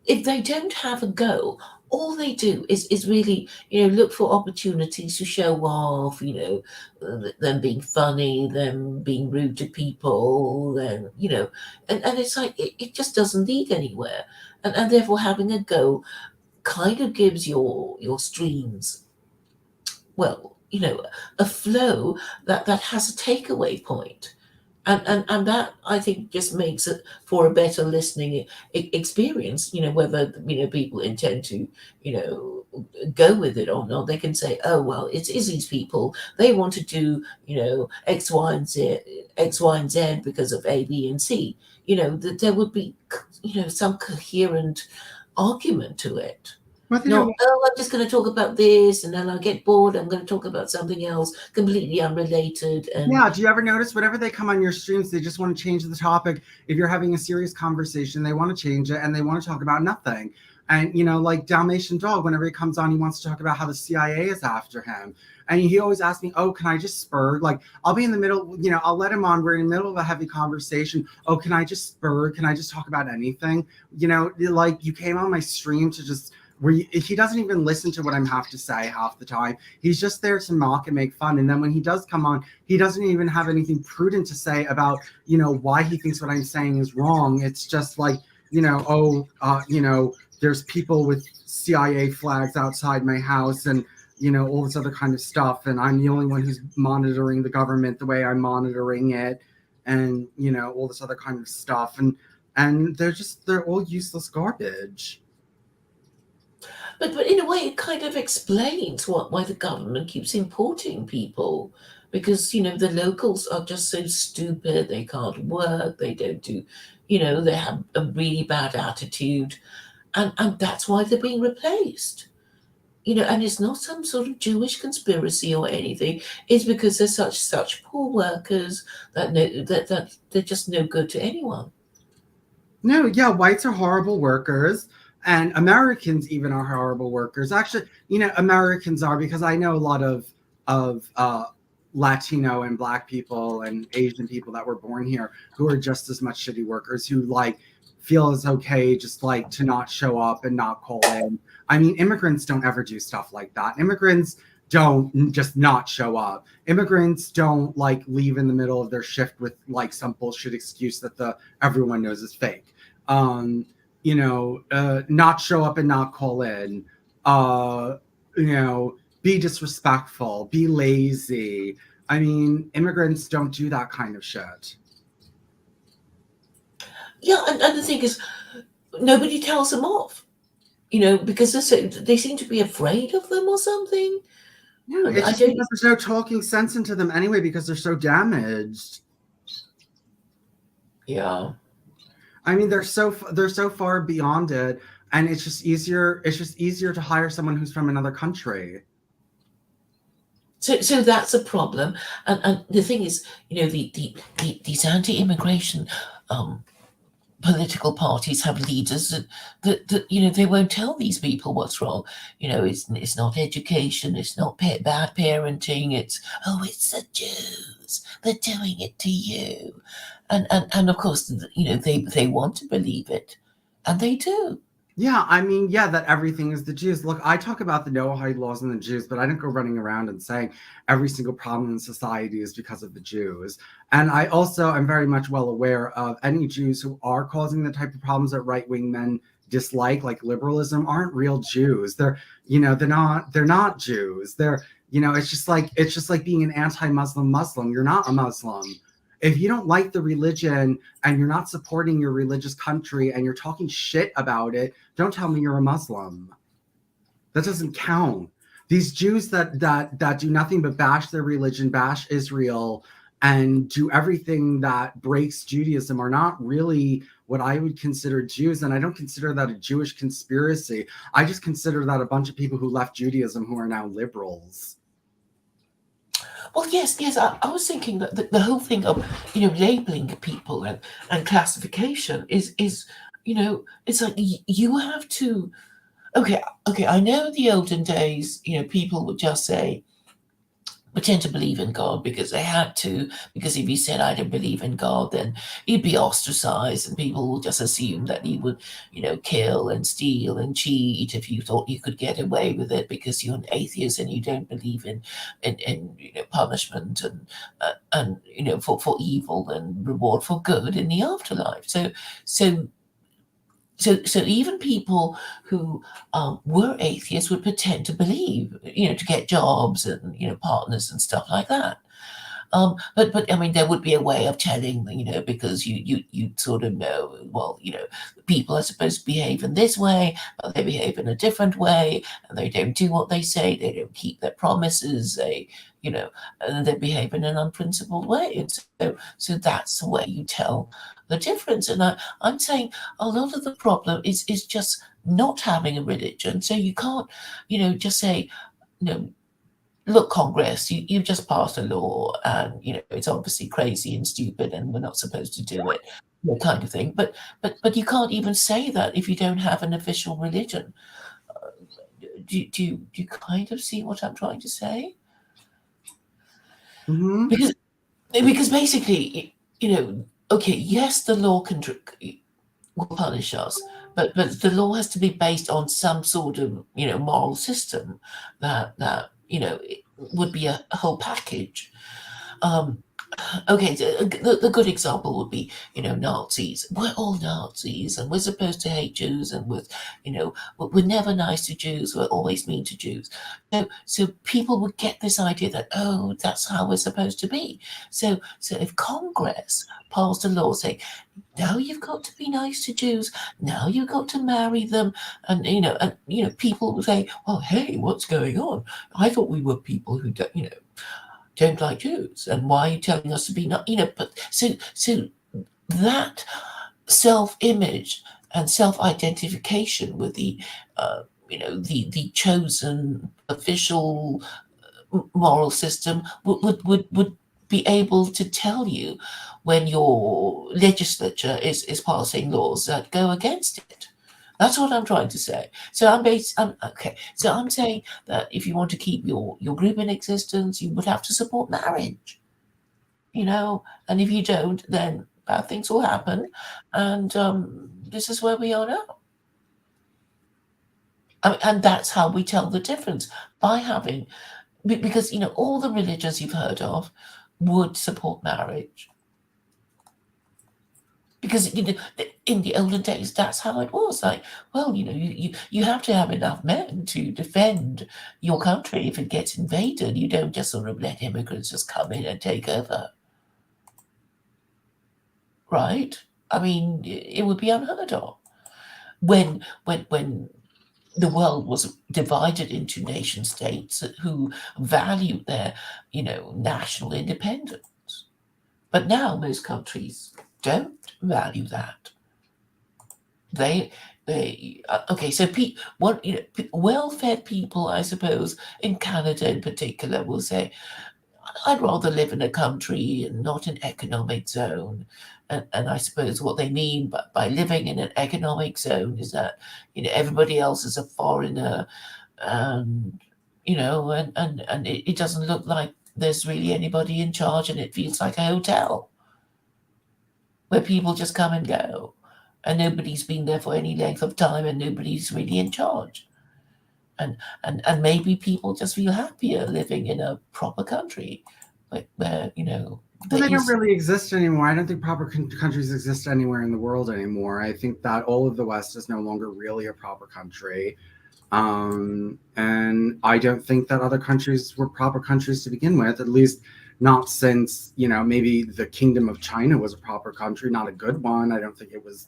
Speaker 1: if they don't have a goal, all they do is really look for opportunities to show off. Them being funny, them being rude to people, then and it's like it just doesn't lead anywhere, and therefore having a goal kind of gives your streams, well, a flow that has a takeaway point, and that I think just makes it for a better listening experience. Whether people intend to go with it or not, they can say, oh well, it's Izzy's people. They want to do X, Y, and Z because of A, B, and C. That there would be some coherent argument to it.
Speaker 2: But
Speaker 1: Not, oh, I'm just going to talk about this, and then I'll get bored. I'm going to talk about something else completely unrelated. And
Speaker 2: Yeah, do you ever notice whenever they come on your streams, they just want to change the topic? If you're having a serious conversation, they want to change it and they want to talk about nothing. And, like Dalmatian Dog, whenever he comes on, he wants to talk about how the CIA is after him. And he always asks me, oh, can I just spur? Like, I'll be in the middle, I'll let him on. We're in the middle of a heavy conversation. Oh, can I just spur? Can I just talk about anything? Like you came on my stream to just where he doesn't even listen to what I'm have to say half the time. He's just there to mock and make fun. And then when he does come on, he doesn't even have anything prudent to say about, why he thinks what I'm saying is wrong. It's just like, there's people with CIA flags outside my house and, all this other kind of stuff. And I'm the only one who's monitoring the government the way I'm monitoring it. And, all this other kind of stuff. And they're all useless garbage.
Speaker 1: But in a way, it kind of explains why the government keeps importing people, because the locals are just so stupid. They can't work. They don't do, they have a really bad attitude, and that's why they're being replaced. And it's not some sort of Jewish conspiracy or anything. It's because they're such poor workers that they're just no good to anyone.
Speaker 2: No, yeah, whites are horrible workers. And Americans even are horrible workers. Actually, Americans are, because I know a lot of Latino and Black people and Asian people that were born here who are just as much shitty workers, who like feel it's okay just like to not show up and not call in. I mean, immigrants don't ever do stuff like that. Immigrants don't just not show up. Immigrants don't like leave in the middle of their shift with like some bullshit excuse that the everyone knows is fake. Um, not show up and not call in. Uh, be disrespectful, be lazy. I mean, immigrants don't do that kind of shit.
Speaker 1: Yeah, and the thing is, nobody tells them off, because they seem to be afraid of them or something.
Speaker 2: Yeah, it's just because there's no talking sense into them anyway, because they're so damaged.
Speaker 1: Yeah.
Speaker 2: I mean, they're so far beyond it, and it's just easier to hire someone who's from another country.
Speaker 1: So that's a problem, and the thing is, these anti-immigration political parties have leaders that they won't tell these people what's wrong. It's not education, it's not bad parenting. It's the Jews. They're doing it to you, and of course, they want to believe it, and they do.
Speaker 2: Yeah, I mean, yeah, that everything is the Jews. Look, I talk about the Noahide laws and the Jews, but I don't go running around and saying every single problem in society is because of the Jews. And I also am very much well aware of any Jews who are causing the type of problems that right-wing men dislike, like liberalism, aren't real Jews. They're not Jews. They're, it's just like being an anti-Muslim Muslim. You're not a Muslim. If you don't like the religion and you're not supporting your religious country and you're talking shit about it, don't tell me you're a Muslim. That doesn't count. These Jews that do nothing but bash their religion, bash Israel, and do everything that breaks Judaism are not really what I would consider Jews. And I don't consider that a Jewish conspiracy. I just consider that a bunch of people who left Judaism who are now liberals.
Speaker 1: Well, yes. I was thinking that the whole thing of labeling people and classification is it's like you have to. Okay. I know the olden days, people would just say, pretend to believe in God because they had to. Because if you said I don't believe in God, then you'd be ostracized, and people will just assume that you would, kill and steal and cheat if you thought you could get away with it because you're an atheist and you don't believe in punishment and for evil and reward for good in the afterlife. So even people who were atheists would pretend to believe, to get jobs and partners and stuff like that. But I mean, there would be a way of telling, because you sort of know, well, people are supposed to behave in this way, but they behave in a different way, and they don't do what they say, they don't keep their promises, and they behave in an unprincipled way. And so that's the way you tell the difference. And I'm saying a lot of the problem is just not having a religion. So you can't, just say, look, Congress, you've just passed a law, and it's obviously crazy and stupid, and we're not supposed to do it, kind of thing. But you can't even say that if you don't have an official religion. Do you kind of see what I'm trying to say?
Speaker 2: Mm-hmm.
Speaker 1: Because basically, okay, yes, the law will punish us, but the law has to be based on some sort of moral system that it would be a whole package. Okay, the good example would be Nazis. We're all Nazis, and we're supposed to hate Jews, and we're never nice to Jews. We're always mean to Jews. So people would get this idea that that's how we're supposed to be. So if Congress passed a law saying, now you've got to be nice to Jews. Now you've got to marry them, and people would say, "Well, hey, what's going on? I thought we were people who don't like Jews, and why are you telling us to be not?" But so that self-image and self-identification with the the chosen official moral system would be able to tell you when your legislature is passing laws that go against it. That's what I'm trying to say. Okay. So I'm saying that if you want to keep your group in existence, you would have to support marriage. And if you don't, then bad things will happen, and this is where we are now. And that's how we tell the difference by having, because all the religions you've heard of would support marriage. Because in the olden days, that's how it was. Like, well, you have to have enough men to defend your country if it gets invaded. You don't just sort of let immigrants just come in and take over, right? I mean, it would be unheard of. When the world was divided into nation states who valued their, national independence. But now most countries don't value that. Okay. So well-fed people, I suppose, in Canada in particular, will say, I'd rather live in a country and not an economic zone. And I suppose what they mean by living in an economic zone is that everybody else is a foreigner, and and it doesn't look like there's really anybody in charge, and it feels like a hotel where people just come and go, and nobody's been there for any length of time, and nobody's really in charge. And maybe people just feel happier living in a proper country where
Speaker 2: Well,
Speaker 1: there
Speaker 2: they don't
Speaker 1: is.
Speaker 2: really exist anymore. I don't think proper countries exist anywhere in the world anymore. I think that all of the West is no longer really a proper country. And I don't think that other countries were proper countries to begin with, at least not since, maybe the Kingdom of China was a proper country, not a good one. I don't think it was,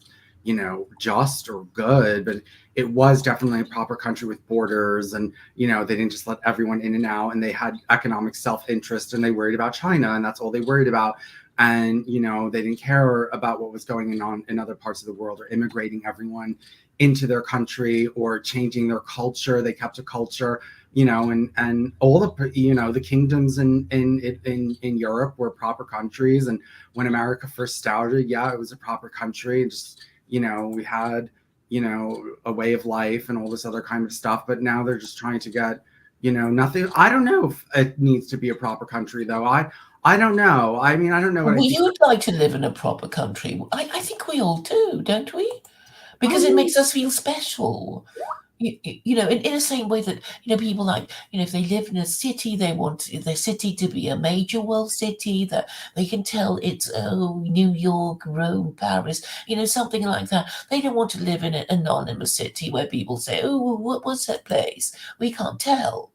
Speaker 2: just or good, but it was definitely a proper country with borders, and, they didn't just let everyone in and out, and they had economic self-interest, and they worried about China, and that's all they worried about. And, they didn't care about what was going on in other parts of the world, or immigrating everyone into their country, or changing their culture. They kept a culture, and all the kingdoms in Europe were proper countries. And when America first started, yeah, it was a proper country. And just, we had, a way of life and all this other kind of stuff. But now they're just trying to get, nothing. I don't know if it needs to be a proper country, though. I don't know. I mean, I don't know what I
Speaker 1: Well,
Speaker 2: think.
Speaker 1: you'd like to live in a proper country. I think we all do, don't we? Because it
Speaker 2: Um,
Speaker 1: makes us feel special. In the same way that people, like, if they live in a city, they want their city to be a major world city that they can tell it's, New York, Rome, Paris, something like that. They don't want to live in an anonymous city where people say, oh, what was that place? We can't tell.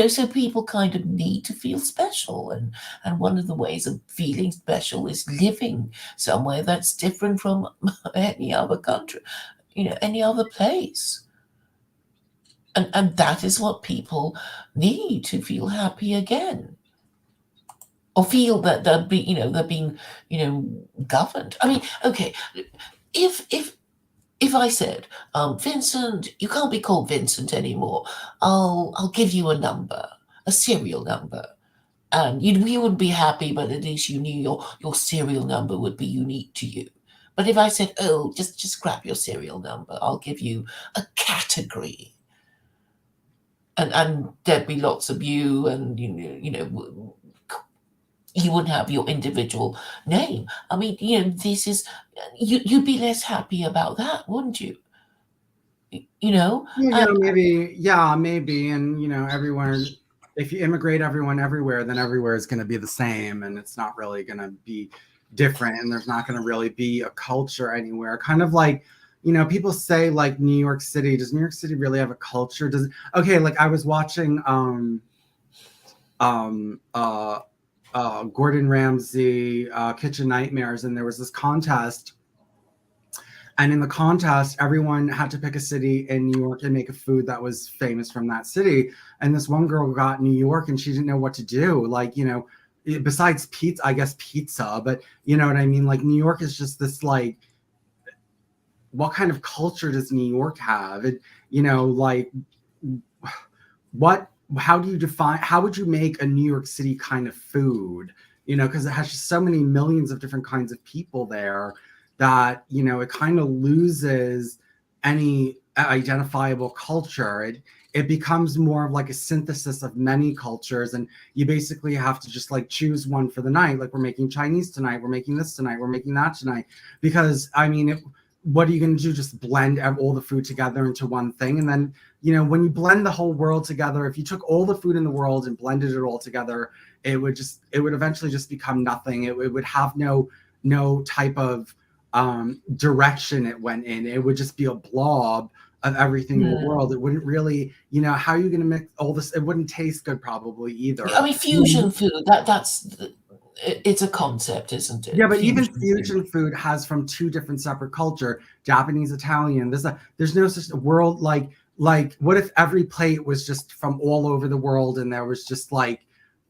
Speaker 1: So people kind of need to feel special, and one of the ways of feeling special is living somewhere that's different from any other country, any other place. And that is what people need to feel happy again, or feel that they're being governed. I mean, okay, if I said, Vincent, you can't be called Vincent anymore. I'll give you a number, a serial number. And you wouldn't be happy, but at least you knew your serial number would be unique to you. But if I said, oh, just grab your serial number, I'll give you a category. And there'd be lots of you, and you wouldn't have your individual name. I mean, this is, you'd be less happy about that, wouldn't you?
Speaker 2: Yeah,
Speaker 1: And
Speaker 2: maybe. And, everywhere, if you immigrate everyone everywhere, then everywhere is going to be the same, and it's not really going to be different, and there's not going to really be a culture anywhere. Kind of like, people say, like, New York City. Does New York City really have a culture? Okay, like, I was watching um uh Gordon Ramsay Kitchen Nightmares, and there was this contest. And in the contest, everyone had to pick a city in New York and make a food that was famous from that city. And this one girl got New York, and she didn't know what to do. Like, besides pizza, I guess pizza, but you know what I mean? Like, New York is just this, like, what kind of culture does New York have? Like, how do you define, how would you make a New York City kind of food? Because it has just so many millions of different kinds of people there that, it kind of loses any identifiable culture. It becomes more of like a synthesis of many cultures, and you basically have to just like choose one for the night. Like, we're making Chinese tonight, we're making this tonight, we're making that tonight. Because I mean, what are you going to do? Just blend all the food together into one thing? And then, when you blend the whole world together, if you took all the food in the world and blended it all together, it would eventually just become nothing. It would have no type of direction it went in. It would just be a blob of everything in the world. It wouldn't really, how are you going to mix all this? It wouldn't taste good probably either.
Speaker 1: I mean, fusion food, it's a concept, isn't it?
Speaker 2: Yeah, but even fusion food has from two different separate culture, Japanese, Italian. There's no such world like what if every plate was just from all over the world, and there was just like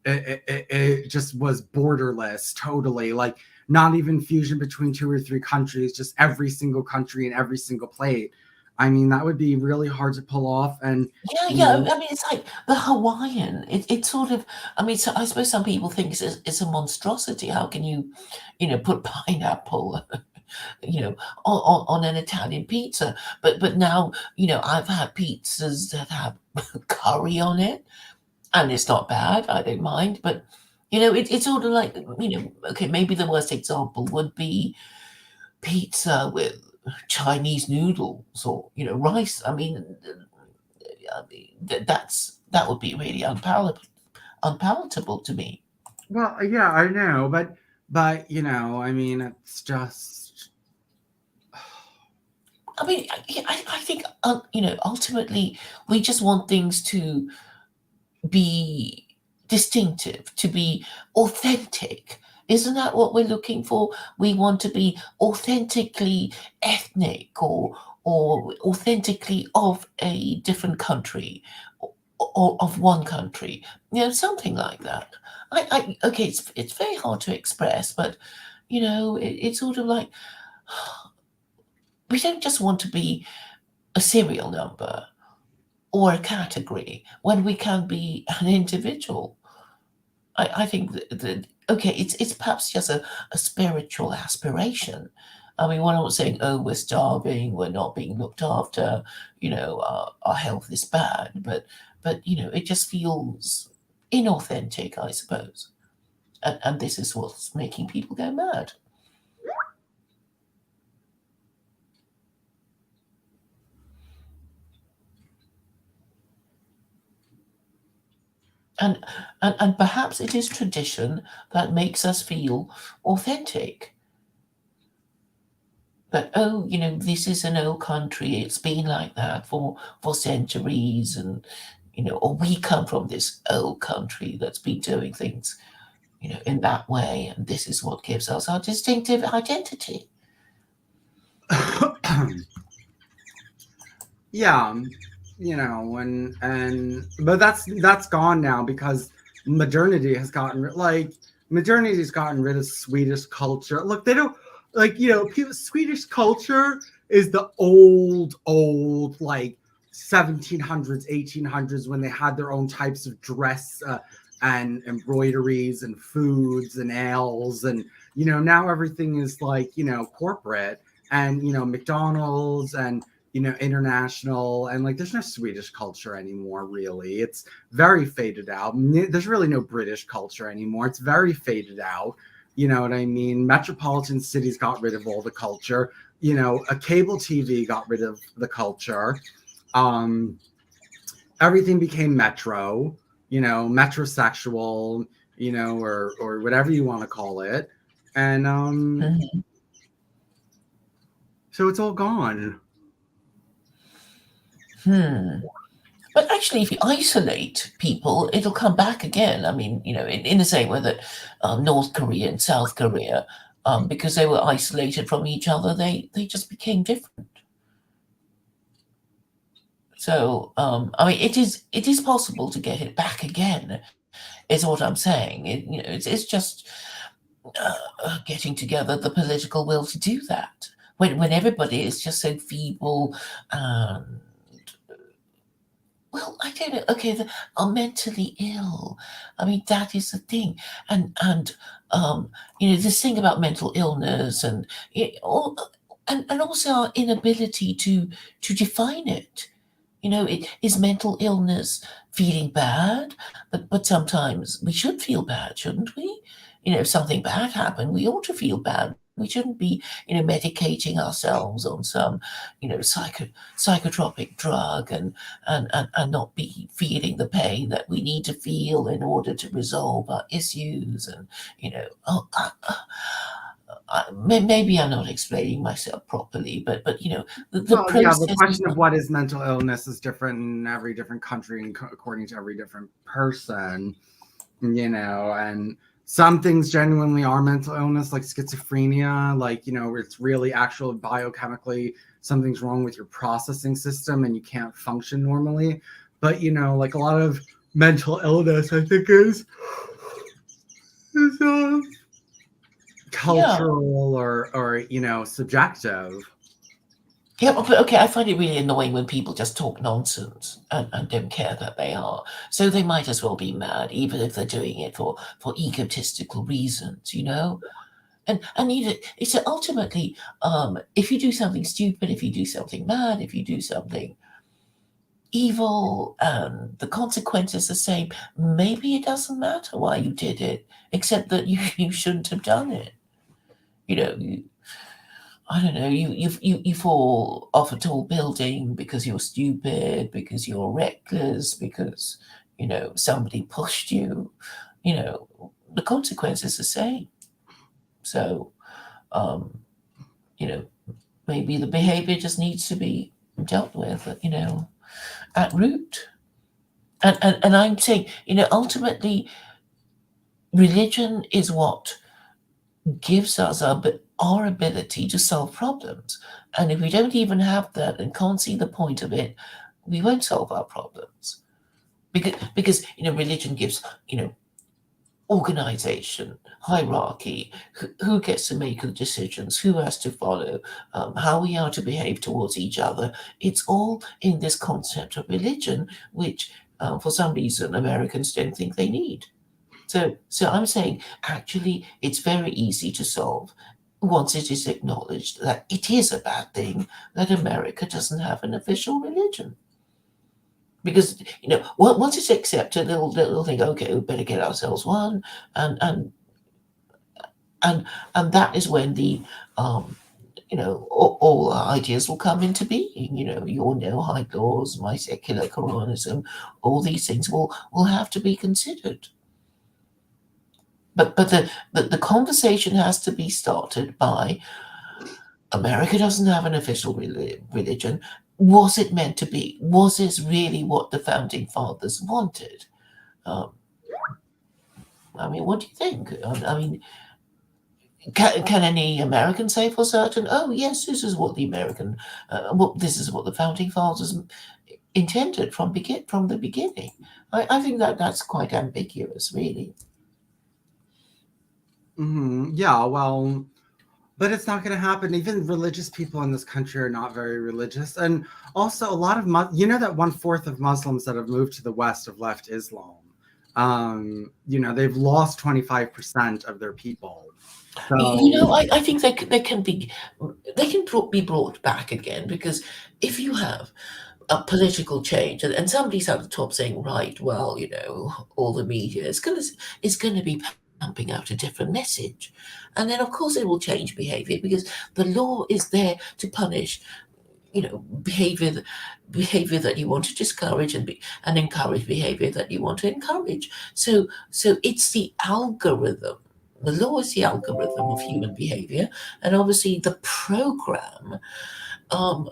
Speaker 2: it just was borderless, totally, like not even fusion between 2 or 3 countries, just every single country and every single plate. I mean, that would be really hard to pull off. And
Speaker 1: yeah. I mean, it's like the Hawaiian. It's sort of. I mean, so I suppose some people think it's a monstrosity. How can you, put pineapple, on an Italian pizza? But now, I've had pizzas that have curry on it, and it's not bad. I don't mind. But it's sort of like, okay, maybe the worst example would be pizza with Chinese noodles or rice. I mean, that would be really unpalatable to me.
Speaker 2: well, yeah, I know, but I mean, it's just.
Speaker 1: I mean, I think ultimately we just want things to be distinctive, to be authentic. Isn't that what we're looking for? We want to be authentically ethnic or authentically of a different country or of one country, something like that. Okay, it's very hard to express, but it's sort of like we don't just want to be a serial number or a category when we can be an individual. I think that okay, it's perhaps just a spiritual aspiration. I mean, we're not saying, oh, we're starving, we're not being looked after, our health is bad, but it just feels inauthentic, I suppose. And this is what's making people go mad. And perhaps it is tradition that makes us feel authentic. But oh, this is an old country. It's been like that for centuries, and or we come from this old country that's been doing things, in that way, and this is what gives us our distinctive identity.
Speaker 2: Yeah, but that's gone now because modernity has gotten rid of Swedish culture. Look, they don't like Swedish culture is the old like 1700s, 1800s, when they had their own types of dress, and embroideries and foods and ales, and now everything is like corporate, and McDonald's, and international, and like there's no Swedish culture anymore, really. It's very faded out. There's really no British culture anymore. It's very faded out. You know what I mean? Metropolitan cities got rid of all the culture. A cable TV got rid of the culture. Everything became metro, metrosexual, or whatever you want to call it. And
Speaker 1: Mhm.
Speaker 2: so it's all gone.
Speaker 1: But actually, if you isolate people, it'll come back again. I mean, in the same way that North Korea and South Korea, because they were isolated from each other, they just became different. So, I mean, it is possible to get it back again. Is what I'm saying. It's just getting together the political will to do that. When everybody is just so feeble, well, I don't know. Okay, are mentally ill. I mean, that is the thing, and this thing about mental illness and all. and also our inability to define it. Is mental illness feeling bad? But sometimes we should feel bad, shouldn't we? If something bad happened, we ought to feel bad. We shouldn't be, medicating ourselves on some, psychotropic drug and not be feeling the pain that we need to feel in order to resolve our issues. And, maybe I'm not explaining myself properly, but the
Speaker 2: Well, yeah, the
Speaker 1: process is
Speaker 2: question of
Speaker 1: not.
Speaker 2: what is mental illness is different in every different country and according to every different person, and some things genuinely are mental illness, like schizophrenia, like, it's really actual biochemically something's wrong with your processing system and you can't function normally. But, like a lot of mental illness, I think is
Speaker 1: Yeah.
Speaker 2: cultural or subjective.
Speaker 1: Yeah, but okay, I find it really annoying when people just talk nonsense and don't care that they are. So they might as well be mad, even if they're doing it for egotistical reasons. And it's ultimately, if you do something stupid, if you do something mad, if you do something evil, and the consequence is the same, maybe it doesn't matter why you did it, except that you shouldn't have done it. You know, you, I don't know, you fall off a tall building because you're stupid, because you're reckless, because, somebody pushed you, you know, the consequence is the same. So, um, you know, maybe the behavior just needs to be dealt with, at root. And I'm saying, ultimately, religion is what gives us our ability to solve problems. And if we don't even have that and can't see the point of it, we won't solve our problems. Because religion gives, organization, hierarchy, who gets to make the decisions, who has to follow, how we are to behave towards each other. It's all in this concept of religion, which for some reason Americans don't think they need. So I'm saying actually it's very easy to solve once it is acknowledged that it is a bad thing that America doesn't have an official religion. Because once it's accepted, they'll think, okay, we better get ourselves one, and and and and that is when the all our ideas will come into being. Your no-hide laws, my secular Quranism, all these things will have to be considered. But the conversation has to be started by America doesn't have an official religion. Was it meant to be? Was this really what the founding fathers wanted? Um, I mean, what do you think? I mean, can any American say for certain? Oh, yes, this is what the founding fathers intended from the beginning. I think that's quite ambiguous, really.
Speaker 2: Yeah, well, but it's not going to happen. Even religious people in this country are not very religious. And also, a lot of, that 1/4 of Muslims that have moved to the West have left Islam. They've lost 25% of their people. So,
Speaker 1: I think they can be be brought back again, because if you have a political change and somebody's at the top saying, right, well, all the media is going to be pumping out a different message, and then of course it will change behavior, because the law is there to punish behavior that you want to discourage, and encourage behavior that you want to encourage. So it's the algorithm. The law is the algorithm of human behavior, and obviously the program um,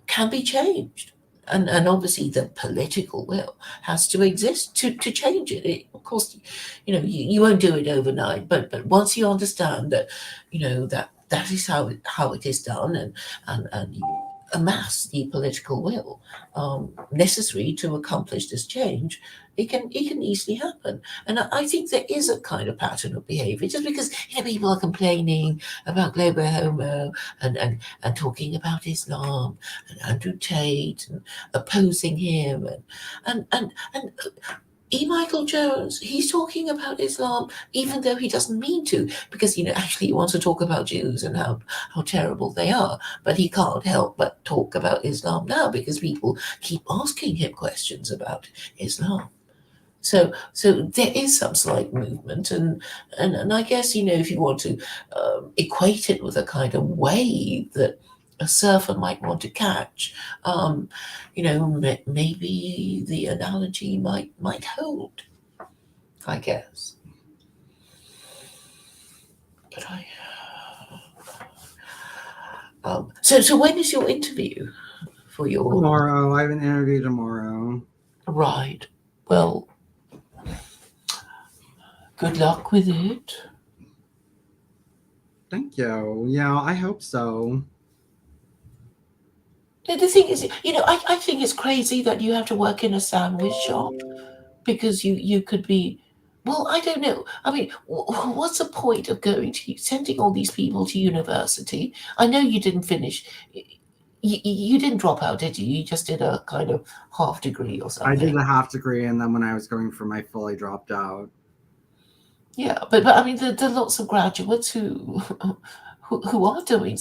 Speaker 1: can be changed. And obviously the political will has to exist to change it. Of course, you won't do it overnight, but once you understand that, that is how it is done, and you amass the political will necessary to accomplish this change, it can easily happen. And I think there is a kind of pattern of behavior, just because people are complaining about global homo, and talking about Islam and Andrew Tate and opposing him, and E. Michael Jones, he's talking about Islam, even though he doesn't mean to, because, actually he wants to talk about Jews and how terrible they are. But he can't help but talk about Islam now because people keep asking him questions about Islam. So there is some slight movement, and I guess if you want to equate it with a kind of wave that a surfer might want to catch, maybe the analogy might hold. I guess, but so when is your interview for your
Speaker 2: Tomorrow. I have an interview tomorrow.
Speaker 1: ride? Well, good luck with it.
Speaker 2: Thank you. Yeah, I hope so.
Speaker 1: The thing is, I think it's crazy that you have to work in a sandwich shop because you could be, well, I don't know. I mean, what's the point of sending all these people to university? I know you didn't finish. You didn't drop out, did you? You just did a kind of half degree or
Speaker 2: I did
Speaker 1: something.
Speaker 2: a half degree, and then when I was going for my full, I dropped out.
Speaker 1: Yeah, but I mean, there are lots of graduates who are doing.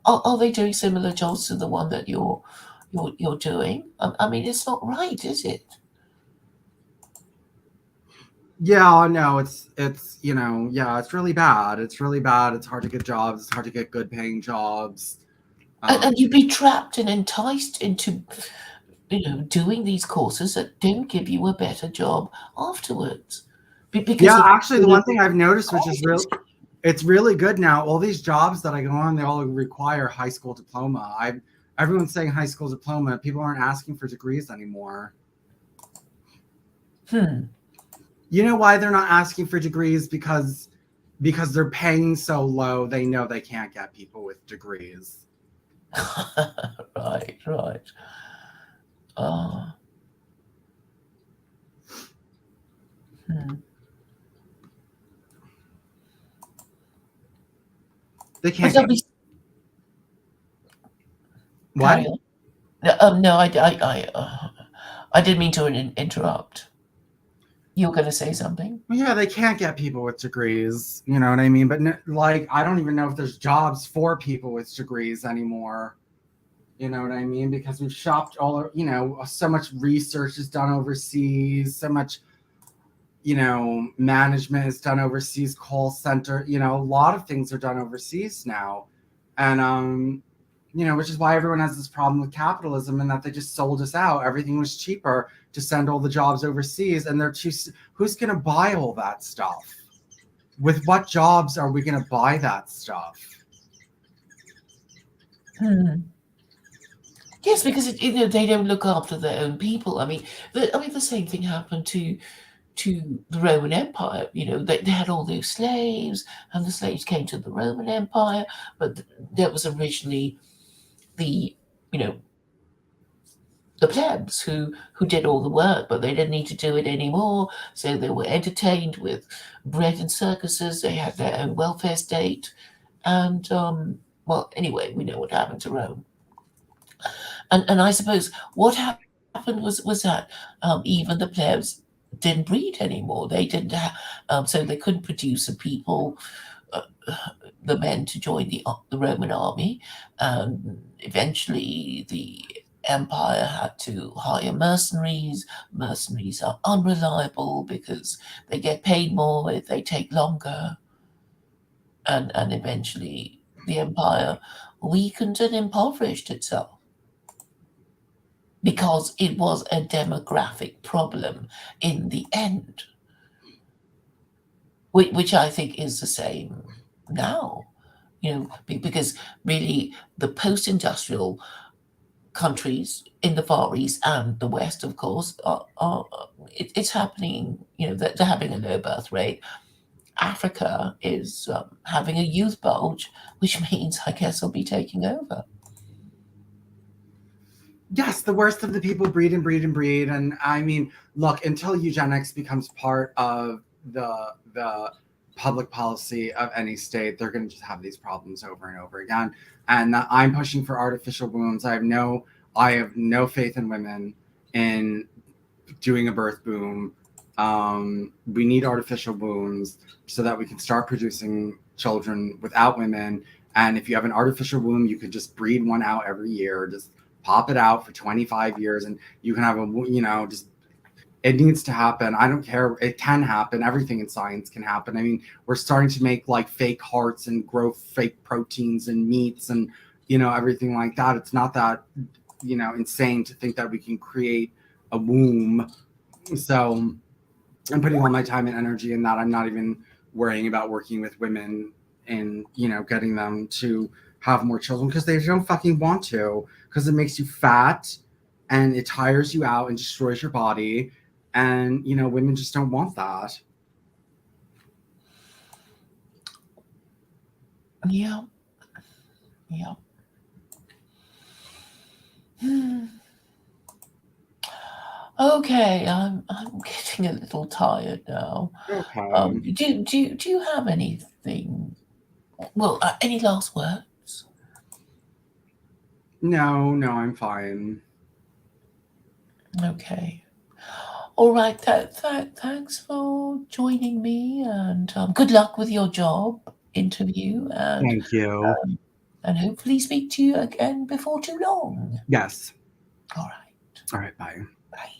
Speaker 1: Are they doing similar jobs to the one that you're doing? I mean, it's not right, is it?
Speaker 2: Yeah, no, it's yeah, it's really bad. It's really bad. It's hard to get jobs. It's hard to get good paying jobs.
Speaker 1: And you'd be trapped and enticed into doing these courses that don't give you a better job afterwards because
Speaker 2: Yeah,
Speaker 1: of
Speaker 2: actually, the
Speaker 1: the
Speaker 2: one thing I've noticed, which is real,
Speaker 1: colleges.
Speaker 2: it's really good now. All these jobs that I go on, they all require high school diploma. Everyone's saying high school diploma. People aren't asking for degrees anymore. You know why they're not asking for degrees? Because they're paying so low, they know they can't get people with degrees.
Speaker 1: Right, right. Uh, hmm.
Speaker 2: They
Speaker 1: But
Speaker 2: can't
Speaker 1: they'll
Speaker 2: get
Speaker 1: be
Speaker 2: what?
Speaker 1: carry on. No, I didn't mean to interrupt. You were going to say something?
Speaker 2: Well, yeah, they can't get people with degrees. You know what I mean? But like, I don't even know if there's jobs for people with degrees anymore. You know what I mean? Because we've shopped all, so much research is done overseas, so much, management is done overseas, call center, a lot of things are done overseas now. And, which is why everyone has this problem with capitalism and that they just sold us out. Everything was cheaper to send all the jobs overseas. And who's going to buy all that stuff? With what jobs are we going to buy that stuff?
Speaker 1: Yes, because they don't look after their own people. I mean, the same thing happened to the Roman Empire. They had all those slaves, and the slaves came to the Roman Empire, but there was originally the you know the plebs who did all the work, but they didn't need to do it anymore. So they were entertained with bread and circuses. They had their own welfare state, and well, anyway, we know what happened to Rome. And I suppose what happened was that even the plebs didn't breed anymore. They didn't so they couldn't produce the people, uh, the men to join the Roman army. Eventually, the empire had to hire mercenaries. Mercenaries are unreliable because they get paid more if they take longer. And eventually, the empire weakened and impoverished itself because it was a demographic problem in the end, which I think is the same now. Because really the post-industrial countries in the Far East and the West, of course, it's happening. They're having a low birth rate. Africa is having a youth bulge, which means I guess they'll be taking over.
Speaker 2: Yes, the worst of the people breed and breed and breed. And I mean, look, until eugenics becomes part of the public policy of any state, they're going to just have these problems over and over again. And I'm pushing for artificial wombs. I have no faith in women in doing a birth boom. We need artificial wombs so that we can start producing children without women. And if you have an artificial womb, you could just breed one out every year, just pop it out for 25 years, and you can have just it needs to happen. I don't care. It can happen. Everything in science can happen. I mean, we're starting to make like fake hearts and grow fake proteins and meats and, everything like that. It's not that, insane to think that we can create a womb. So I'm putting all my time and energy in that. I'm not even worrying about working with women and, getting them to have more children because they don't fucking want to, because it makes you fat and it tires you out and destroys your body. And, women just don't want that.
Speaker 1: Yeah. Yeah. Okay, I'm getting a little tired now.
Speaker 2: Okay.
Speaker 1: Do you have anything? Well, any last words?
Speaker 2: No, I'm fine.
Speaker 1: Okay. All right. Thanks for joining me, and good luck with your job interview,
Speaker 2: Thank you.
Speaker 1: and hopefully speak to you again before too long.
Speaker 2: Yes.
Speaker 1: All right.
Speaker 2: All right. Bye.
Speaker 1: Bye.